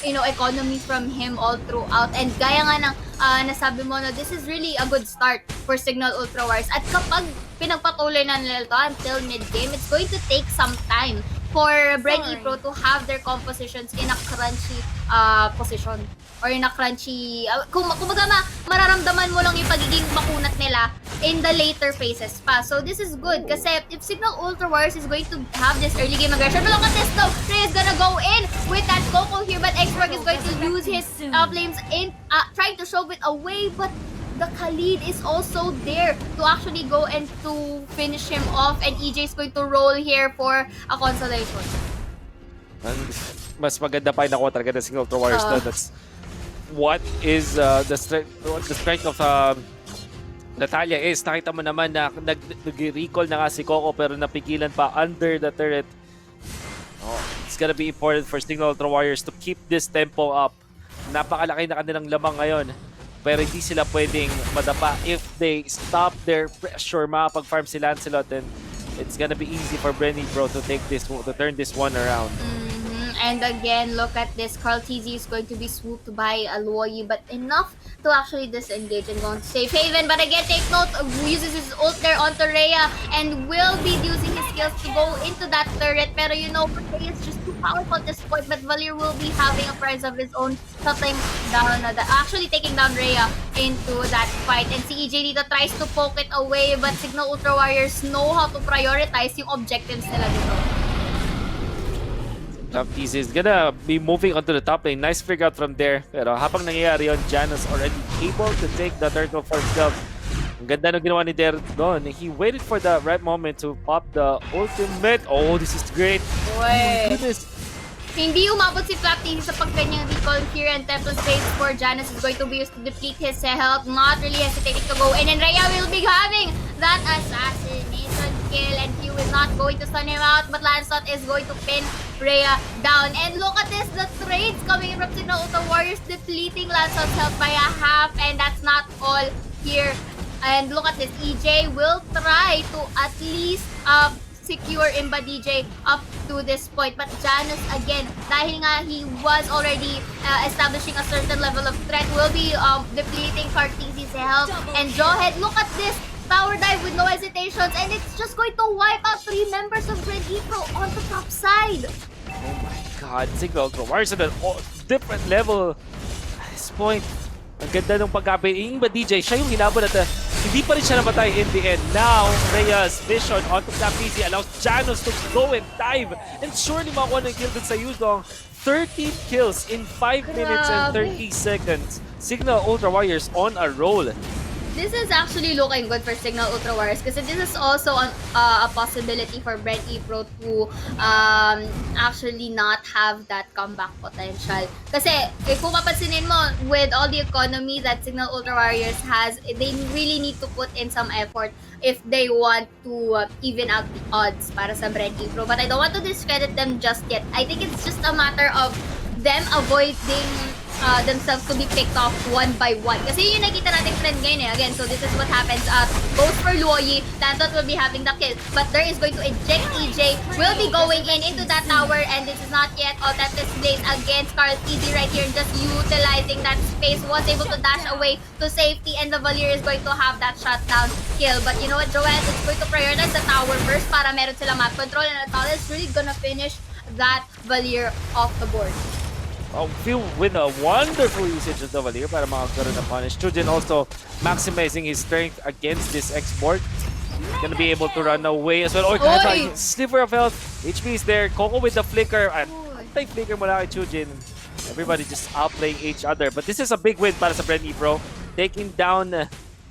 economy from him all throughout. And gaya nga ng nasabi mo, this is really a good start for Cignal Ultra Warriors. At kapag pinagpatuloy na nila ito until mid-game, it's going to take some time for Bren Epro to have their compositions in a crunchy position. Or in a crunchy... kumbaga mararamdaman mo lang yung pagiging makunat nila in the later phases pa. So this is good kasi if Cignal Ultra Warriors is going to have this early game aggression, look at this though! Rey is gonna go in with that Coco here, but Xborg is going to use his flames in trying to shove it away, but the Khalid is also there to actually go and to finish him off, and EJ is going to roll here for a consolation. And mas maganda pa yung nakuha talaga ng Cignal Ultra Warriors. That's what is the strength of Natalia is, nakita mo naman na nag-recall na nga si Coco pero napigilan pa under the turret. Oh, it's gonna be important for Cignal Ultra Warriors to keep this tempo up. Napakalaki na kanilang lamang ngayon. Pero hindi sila pwedeng madapa. If they stop their pressure, makapag-farm si Lancelot, then it's gonna be easy for Bren Epro to turn this one around. And again, look at this. Carl TZ is going to be swooped by Aloy, but enough to actually disengage and go to safe haven. But again, take note, uses his ult there onto Rhea and will be using his skills to go into that turret. Pero you know, Rhea is just too powerful at this point, but Valir will be having a prize of his own, shutting down, actually taking down Rhea into that fight. And si EJ dito tries to poke it away, but Cignal Ultra Warriors know how to prioritize yung objectives nila dito. TZ is gonna be moving onto the top lane. Nice figure out from there. Pero habang nangyayari yun, Janus already able to take the turtle for himself. Ang ganda ng ginawa ni Der doon. He waited for the right moment to pop the ultimate. Oh, this is great. Wait. This. Hindi umabot si Flapty sa pagkanyang recall here, and Temple Space for Janus is going to be used to deplete his health. Not really hesitating to go in, and Rhea will be having that assassination kill, and Q is not going to stun him out, but Lancelot is going to pin Rhea down. And look at this, the trades coming in from Cignal Ultra Warriors, depleting Lancelot's health by a half, and that's not all here. And look at this, EJ will try to at least secure Imba DJ up to this point. But Janus, again, dahil nga he was already establishing a certain level of threat, will be depleting Cartesi's health. And Jawhead, look at this! Power dive with no hesitations, and it's just going to wipe out 3 members of Bren Epro on the top side. Oh my god, Cignal Ultra Warriors at a different level at this point. Ang ganda ng pagkapit. Yung DJ, siya yung hinabon at hindi pa rin siya namatay in the end. Now, Rhea's vision onto Flapty allows Janus to go and dive and surely makuha ng kill dun sa Yuzong. 13 kills in 5 minutes and 30 seconds. Cignal Ultra Warriors on a roll. This is actually looking good for Cignal Ultra Warriors kasi this is also a possibility for Bren Epro to actually not have that comeback potential. Kasi if mapapansinin mo, with all the economy that Cignal Ultra Warriors has, they really need to put in some effort if they want to even out the odds para sa Bren Epro. But I don't want to discredit them just yet. I think it's just a matter of them avoiding themselves to be picked off one by one. Kasi yun yung nakita natin trend ngayon eh. Again, so this is what happens. Both for Luoyi, Lancelot will be having the kill, but there is going to eject EJ, will be going into that tower, and this is not yet all that displays against Carl TZ right here, just utilizing that space, was able to dash away to safety, and the Valir is going to have that shutdown kill. But you know what, Joel, it's going to prioritize the tower first para meron sila map control, and Natalia is really gonna finish that Valir off the board. Phil with a wonderful usage of the Valir para makakaroon ng punish. Chujin also maximizing his strength against this export. Gonna be able to run away as well. Oh, kahit sliver of health. HP is there. Coco with the flicker. Anti-flicker mula kay Chujin. Everybody just outplaying each other. But this is a big win para sa Bren Epro. Taking down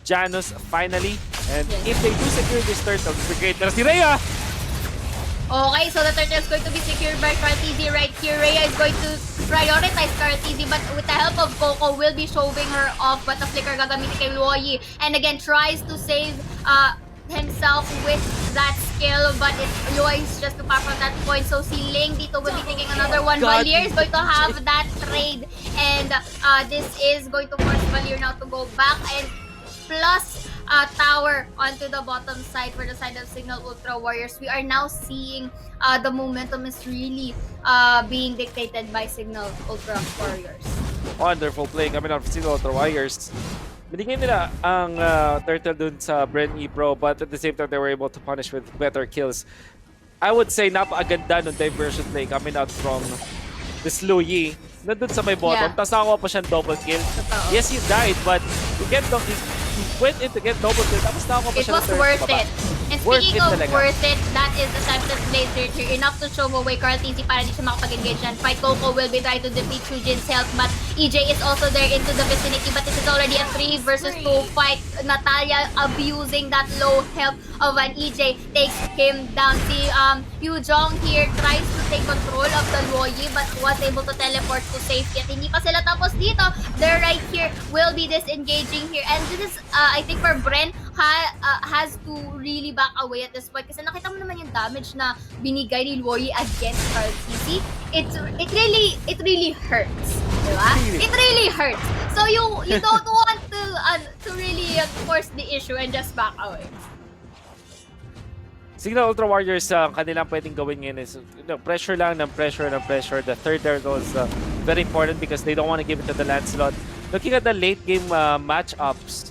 Janus finally. And if they do secure this turtle, it's great. Pero si Rhea! Okay, so the turtle is going to be secured by Cartesi right here. Rhea is going to prioritize Cartesi, but with the help of Coco, will be shoving her off. But the flicker gagamitin kay Luoyi. And again, tries to save himself with that skill, but Luoyi is just too far from that point. So si Ling dito will be taking another one. Valir is going to have that trade. And this is going to force Valir now to go back. And plus tower onto the bottom side for the side of Cignal Ultra Warriors. We are now seeing the momentum is really being dictated by Cignal Ultra Warriors. Wonderful play coming out of Cignal Ultra Warriors. Binigyan nila ang turtle dun sa Bren Epro, but at the same time they were able to punish with better kills. I would say napakaganda ng diversion play coming out from this Luoyi. Nandun sa may bottom, tapos nakakuha pa siyang double kill. Yes, he died, but he went in to get double kill, tapos nakakuha pa siya ng third. It was worth it. And speaking of worth it, that is the time that plays here. Enough to show away Carl TZ para di siya makapag-engage and fight. Coco will be trying to defeat Chujin's health, but EJ is also there into the vicinity, but this is already a 3 versus 2 fight. Natalia abusing that low health of an EJ, takes him down. Si Yu Jong here tries to take control of the Luoyi but was able to teleport to safety. At hindi pa sila tapos dito. They're right here, will be disengaging here. And this is, I think for Bren, has to really back away at this point kasi nakita mo naman yung damage na binigay ni Luoyi against RTC. It really hurts, diba? It really hurts. So you don't want to really force the issue and just back away. Cignal Ultra Warriors, kanilang pwedeng gawin ngayon is pressure lang ng pressure. The third turtle is very important because they don't want to give it to the Lancelot. Looking at the late game matchups,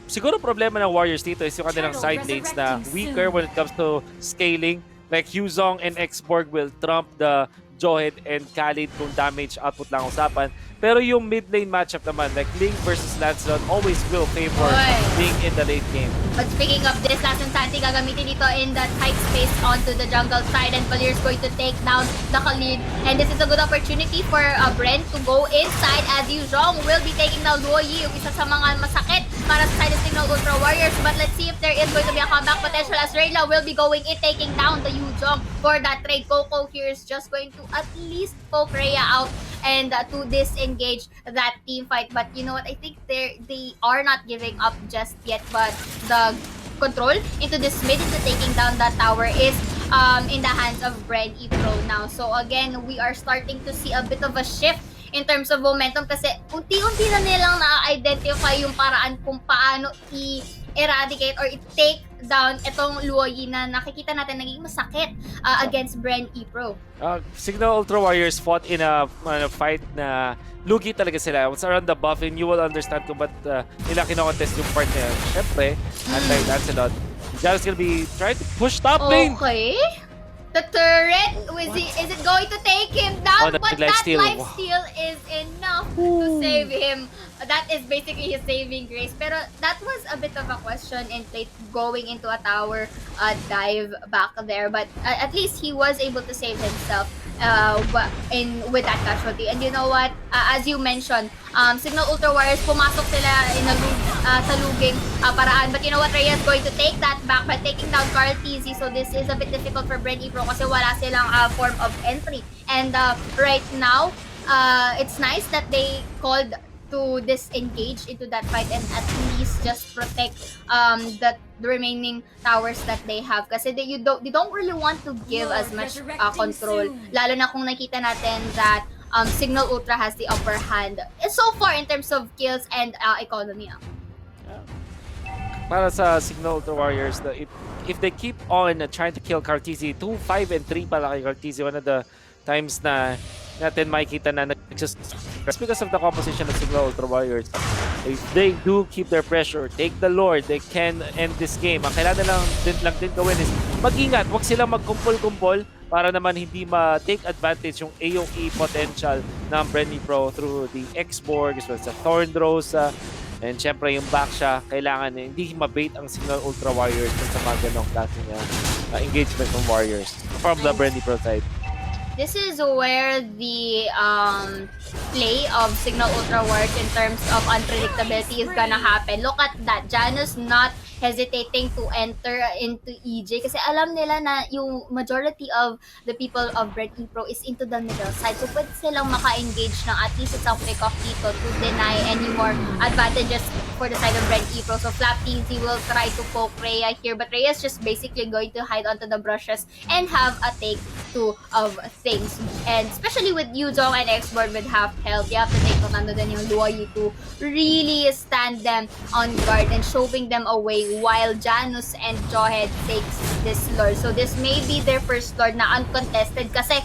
siguro problema ng Warriors dito is yung kanilang side lanes na weaker when it comes to scaling. Like Huzong and Xborg will trump the Johed and Khalid kung damage output lang usapan. Pero yung mid lane matchup naman, like Ling versus Lancelot, always will favor Ling in the late game. But speaking of this, Last and Santi gagamitin dito in the tight space onto the jungle side, and Valir is going to take down the Khalid. And this is a good opportunity for Bren to go inside as Yuzhong will be taking down Luoyi, yung isa sa mga masakit para sa side of Cignal Ultra Warriors. But let's see if there is going to be a comeback potential as Reyla will be going in, taking down the Yuzhong for that trade. Coco here is just going to at least poke Rhea out and to disengage that team fight. But you know what, I think they are not giving up just yet, but the control into this mid, into taking down that tower is in the hands of Bren Epro now. So again, we are starting to see a bit of a shift in terms of momentum kasi unti-unti na nilang na-identify yung paraan kung paano i-eradicate or i-take down itong Luoyi na nakikita natin naging masakit against Bren Epro. Cignal Ultra Warriors fought in a fight na lugi talaga sila. Once around the buffing, you will understand kung ba't nila kinokontest yung part niya. Siyempre, anti-Lancelot. Janus gonna be trying to push top lane. Okay. The turret, is it going to take him down? Oh, but that lifesteal. lifesteal is enough to save him. That is basically his saving grace. Pero that was a bit of a question in play going into a tower dive back there. But at least he was able to save himself with that casualty. And you know what? As you mentioned, Cignal Ultra Warriors, pumasok sila in a sa luging paraan. But you know what? Rhea is going to take that back by taking down Carl TZ. So this is a bit difficult for Bren Epro kasi wala silang form of entry. And right now, it's nice that they called to disengage into that fight and at least just protect the remaining towers that they have kasi they don't really want to give as much control, lalo na kung nakita natin that Cignal Ultra has the upper hand so far in terms of kills and economy. Para sa Cignal Ultra Warriors, if they keep on trying to kill Cartesi, 2, 5, and 3 pala kay Cartesi, one of the times na natin makikita na just because of the composition of Cignal Ultra Warriors. If they do keep their pressure, take the Lord, they can end this game. Ang kailangan lang din gawin is mag-ingat, huwag silang magkumpol-kumpol para naman hindi ma-take advantage yung AOE potential ng Bren Epro through the Xborg as well as the Thorn Rosa. And syempre yung back siya, kailangan hindi mabait ang Cignal Ultra Warriors sa mga ganong klaseng engagement from Warriors from the Bren Epro side. This is where the play of Cignal Ultra Warriors in terms of unpredictability is gonna happen. Look at that. Janus not hesitating to enter into EJ kasi alam nila na yung majority of the people of Bren Epro is into the middle side. So pwede silang maka-engage ng at least isang pick-off dito to deny any more advantages for the side of Bren Epro. So Flap TZ will try to poke Rhea here, but Rhea is just basically going to hide onto the brushes and have a take two of things. And especially with Yuzong and Xboard with half health, you have to take notando din yung Luoyi to really stand them on guard and shoving them away while Janus and Johed takes this Lord. So this may be their first Lord na uncontested kasi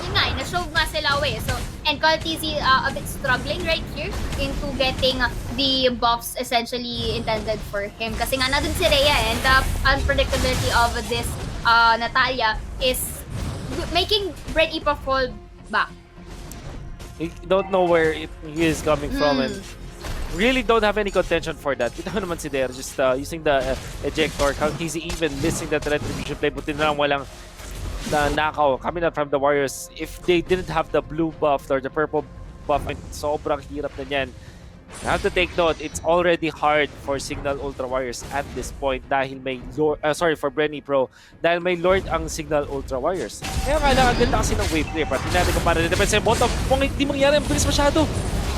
yun nga, na-shove nga sila away. So, and Call TZ a bit struggling right here into getting the buffs essentially intended for him. Kasi nga na dun si Rhea and the unpredictability of this Natalia is making Bren Epro fall back. You don't know where he is coming from and really don't have any contention for that. Kita mo naman si Dare just using the ejector. He's even missing that retribution play. Buti na lang walang knockout coming out from the Warriors. If they didn't have the blue buff or the purple buff. Sobrang hirap na yan. You have to take note, it's already hard for Cignal Ultra Warriors at this point dahil may Lord, for Bren Epro, dahil may Lord ang Cignal Ultra Warriors. Kaya kailangan ganda kasi ng wave clear. Pati natin kung para na-defense yung bottom, kung hindi mangyari, ang bilis masyado.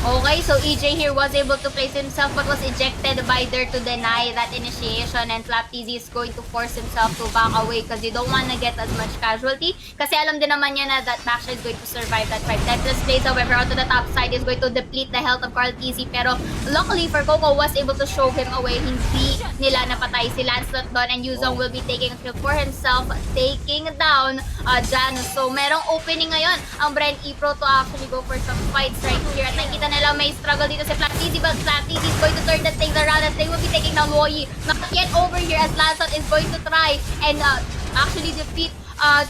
Okay, so EJ here was able to place himself but was ejected by there to deny that initiation, and FlapTZ is going to force himself to back away because you don't want to get as much casualty. Kasi alam din naman niya na that Baksha is going to survive that fight. Tetris plays however out to the top side is going to deplete the health of KarlTZ, pero luckily for Coco was able to show him away. Hindi nila napatay si Lancelot doon, and Yuzong will be taking a kill for himself, taking down Janus. So merong opening ngayon ang Bren Epro to actually go for some fights right here. At nakikita nila may struggle dito si FlapTZ, but FlapTZ is going to turn the things around as they will be taking down Luoyi. Not yet over here as Lancelot is going to try and actually defeat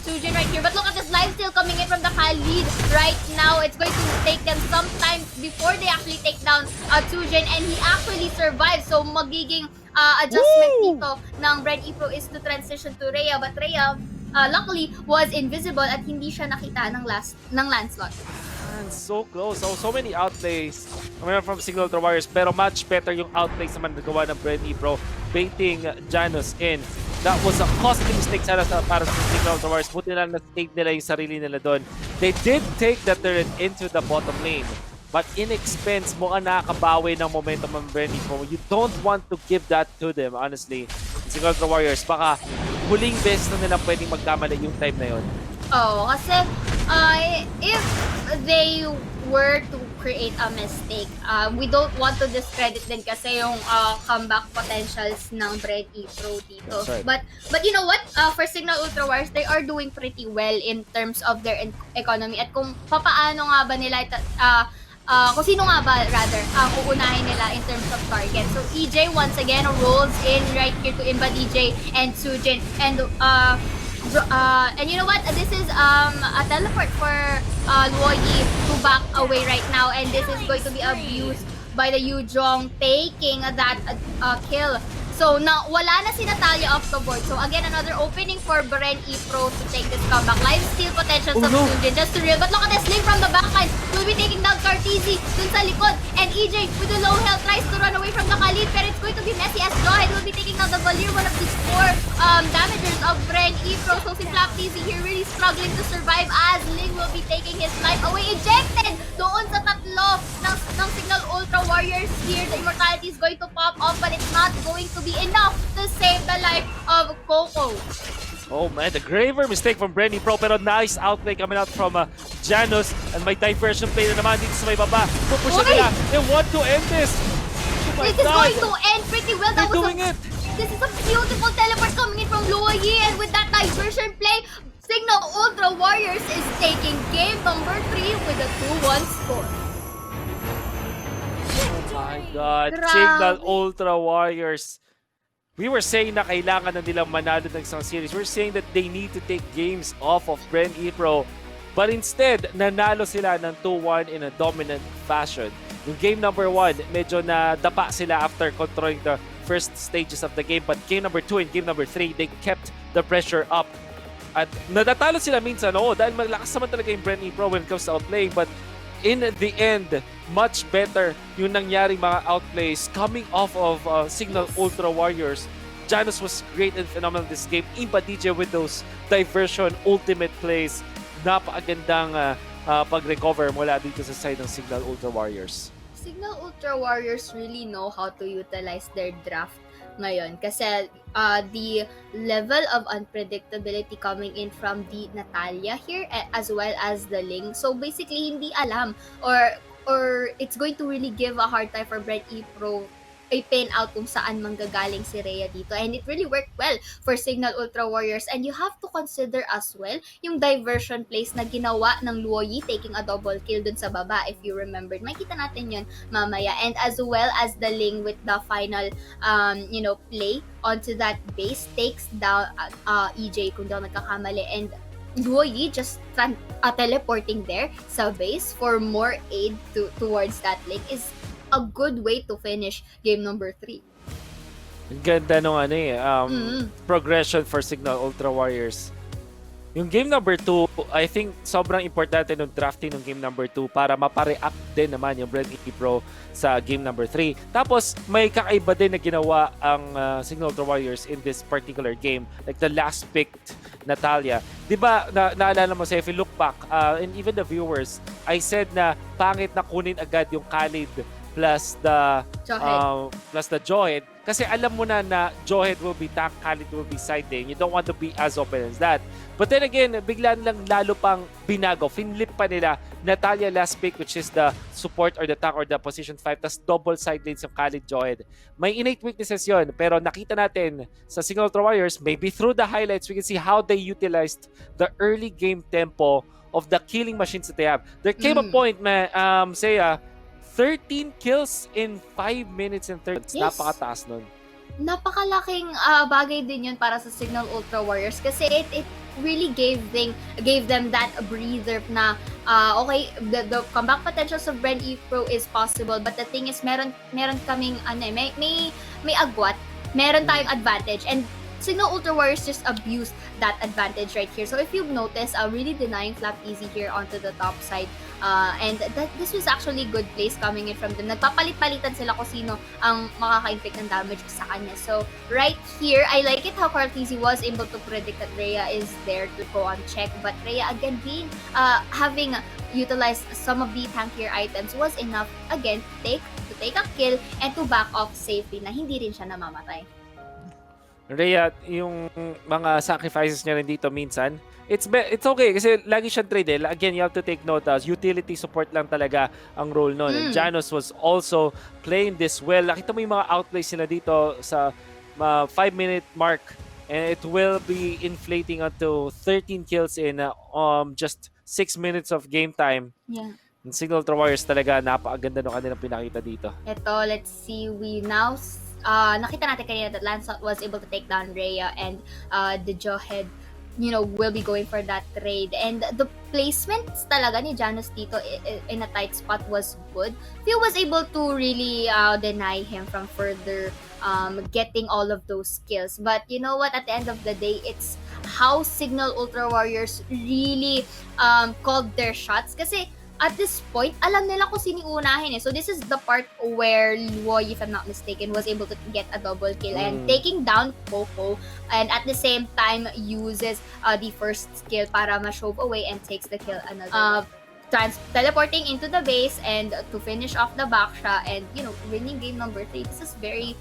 Sujin right here. But look at this life steal coming in from the Khalid right now. It's going to take them some time before they actually take down Sujin, and he actually survives. So magiging adjustment dito ng Bren Epro is to transition to Rhea, but Rhea luckily was invisible at hindi siya nakita ng Lancelot. Man, so close. So many outplays coming from Cignal Ultra Warriors, pero much better yung outplays naman nagawa ng Bren Epro, baiting Janus in. That was a costly mistake sana para sa Cignal Ultra Warriors. Buti lang na-take nila yung sarili nila doon. They did take the turret into the bottom lane, but in expense, mukhang nakakabawi ng momentum ng Bren Epro. You don't want to give that to them, honestly. Cignal Ultra Warriors, baka huling best na nila pwedeng magkamali yung time na yun. Oh, kasi if they were to create a mistake, we don't want to discredit din kasi yung comeback potentials ng Bren Epro dito. Right. But you know what? For Cignal Ultra Warriors, they are doing pretty well in terms of their economy at kung papaano nga ba nila kung sino nga ba rather ang uunahin nila in terms of target. So EJ once again rolls in right here to invade EJ and Sujin, and you know what? This is a teleport for Luoyi to back away right now, and this is going to be abused by the Yuzong, taking that kill. So wala na si Natalia off the board. So again, another opening for Bren Epro to take this comeback. Life steal potentials of Sujin just to real. But look at this link from the backline. Will be taking down KarlTZ dun sa likod. And EJ with the low health tries to run away from the Khalid, pero it's going to be messy as Jawhead will be taking down the Valir, one of the core damagers of Bren Epro. So si FlapTZ here really struggling to survive as Ling will be taking his life away. Ejected doon sa tatlo ng Cignal Ultra Warriors here. The immortality is going to pop off, but it's not going to be enough to save the life of Coco. Oh man, the graver mistake from Bren Epro, pero nice outplay coming out from Janus, and may diversion play na naman dito sa may baba. Pupush na nila. They want to end this. Oh my This is God. going to end pretty well. They're doing it. This is a beautiful teleport coming in from Luoyi, and with that diversion play, Cignal Ultra Warriors is taking game number 3 with a 2-1 score. Oh my God, Grabe. Cignal Ultra Warriors. We were saying na kailangan na nilang manalo ng isang series. We're saying that they need to take games off of Bren Epro. But instead, nanalo sila ng 2-1 in a dominant fashion. Yung game number 1, medyo nadapa sila after controlling the first stages of the game. But game number 2 and game number 3, they kept the pressure up. At natatalo sila minsan, dahil malakas naman talaga yung Bren Epro when it comes to outplaying. But in the end, much better yung nangyari mga outplays coming off of Cignal Ultra Warriors. Janus was great and phenomenal this game. Impa DJ with those diversion ultimate plays. Napakagandang pag-recover mula dito sa side ng Cignal Ultra Warriors. Cignal Ultra Warriors really know how to utilize their draft ngayon kasi the level of unpredictability coming in from the Natalia here as well as the Ling. So basically hindi alam or it's going to really give a hard time for Bren Epro a pin out kung saan manggagaling si Rhea dito, and it really worked well for Cignal Ultra Warriors. And you have to consider as well yung diversion plays na ginawa ng Luoyi, taking a double kill dun sa baba, if you remembered. Makita natin yun mamaya, and as well as the Ling with the final play onto that base, takes down EJ kung daw nagkakamali, and Luoyi just teleporting there sa base for more aid towards that lane is a good way to finish game number 3. Ang ganda nung progression for Cignal Ultra Warriors. Yung game number 2, I think sobrang importante nung drafting ng game number 2 para mapareact din naman yung Bren Epro sa game number 3. Tapos may kakaiba din na ginawa ang Cignal Ultra Warriors in this particular game. Like the last picked Natalia. Di ba, naalala mo sa if you look back, and even the viewers, I said na pangit na kunin agad yung Khalid plus the Johed. Kasi alam mo na Johed will be tank, Khalid will be side lane. You don't want to be as open as that. But then again, bigla lang lalo pang binago. Finlip pa nila Natalia last pick, which is the support or the tank or the position 5, tas double side lanes yung Khalid Johed. May innate weaknesses yon, pero nakita natin sa Cignal Ultra Warriors, maybe through the highlights, we can see how they utilized the early game tempo of the killing machines that they have. There came a point, Seiya, 13 kills in 5 minutes and 30 seconds. Yes. Napakataas nun. Napakalaking bagay din yun para sa Cignal Ultra Warriors kasi it really gave them that breather na okay, the comeback potentials of Bren Epro is possible, but the thing is meron kaming may agwat, meron tayong advantage, and Cignal Ultra Warriors just abused that advantage right here. So if you've noticed, really denying Flap Easy here onto the top side. And this was actually good plays coming in from them. Nagpapalit-palitan sila kung sino ang makaka-inflict ng damage sa kanya. So right here, I like it how Cartesi was able to predict that Rhea is there to go on check. But Rhea again having utilized some of the tankier items was enough again to take a kill and to back off safely na hindi rin siya namamatay. Rhea, yung mga sacrifices niya rin dito minsan, it's okay kasi lagi siyang trade. Again, you have to take note, utility support lang talaga ang role nun. And Janos was also playing this well. Nakita mo yung mga outplays nila dito sa 5-minute mark, and it will be inflating unto 13 kills in just 6 minutes of game time. Yeah. And Cignal Ultra Warriors talaga, napakaganda nung kanilang pinakita dito. Ito, let's see, we now nakita natin kanina that Lancelot was able to take down Rhea, and the Johed, will be going for that trade. And the placements talaga ni Janos dito in a tight spot was good. He was able to really deny him from further getting all of those kills. But you know what? At the end of the day, it's how Cignal Ultra Warriors really called their shots. Kasi at this point, alam nila kung sino unahin eh. So this is the part where Luoy, if I'm not mistaken, was able to get a double kill and taking down Coco, and at the same time uses the first skill para ma-shove away and takes the kill another. Teleporting into the base and to finish off the backsha and winning game number 3. This is very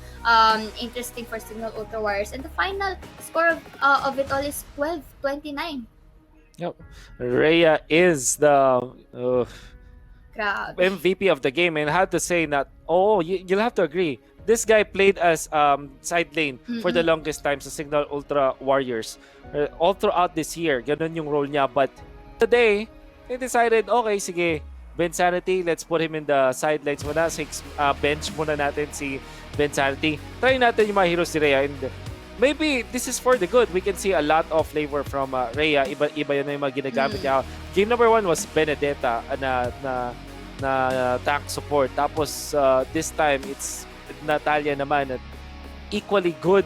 interesting for Cignal Ultra Warriors, and the final score of it all is 12-29. Yep. Rhea is the MVP of the game, and I have to say that you'll have to agree, this guy played as side lane for the longest time sa Cignal Ultra Warriors all throughout this year. Ganun yung role niya, but today they decided, okay, sige, Ben Sanity, let's put him in the sidelines muna. Bench muna natin si Ben Sanity. Try natin yung mga heroes ni Rhea, and maybe this is for the good. We can see a lot of flavor from Rhea. Iba yun na yung mga ginagamit niya. Game number 1 was Benedetta na tank support. Tapos this time, it's Natalia naman. Equally good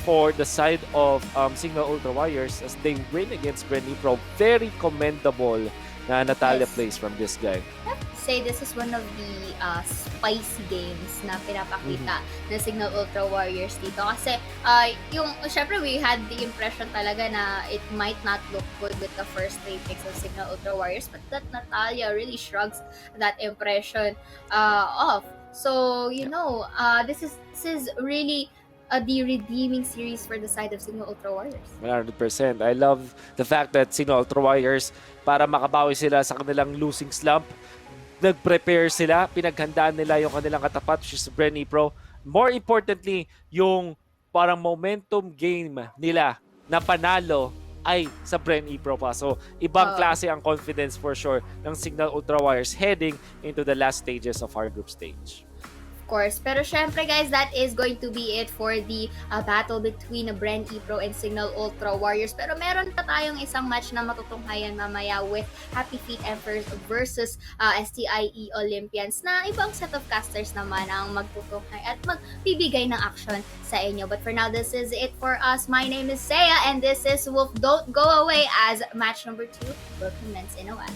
for the side of Cignal Ultra Warriors as they win against Bren Epro. Very commendable na Natalia plays from this guy. Say this is one of the spicy games na pinapakita ng Cignal Ultra Warriors dito kasi syempre we had the impression talaga na it might not look good with the first 3 picks of Cignal Ultra Warriors, but that Natalia really shrugs that impression off. So this is really the redeeming series for the side of Cignal Ultra Warriors. 100%. I love the fact that Cignal Ultra Warriors, para makabawi sila sa kanilang losing slump, nag-prepare sila, pinaghandaan nila yung kanilang katapat, which is Bren Epro. More importantly, yung parang momentum game nila na panalo ay sa Bren Epro pa. So, ibang klase ang confidence for sure ng Cignal Ultra Warriors heading into the last stages of our group stage. course. Pero syempre guys, that is going to be it for the battle between Bren Epro and Cignal Ultra Warriors. Pero meron pa tayong isang match na matutunghayan mamaya with Happy Feet Emperors versus STIE Olympians na ibang set of casters naman ang magtutunghay at magbibigay ng action sa inyo. But for now, this is it for us. My name is Seiya and this is Wolf. Don't go away as match number 2 will commence in a while.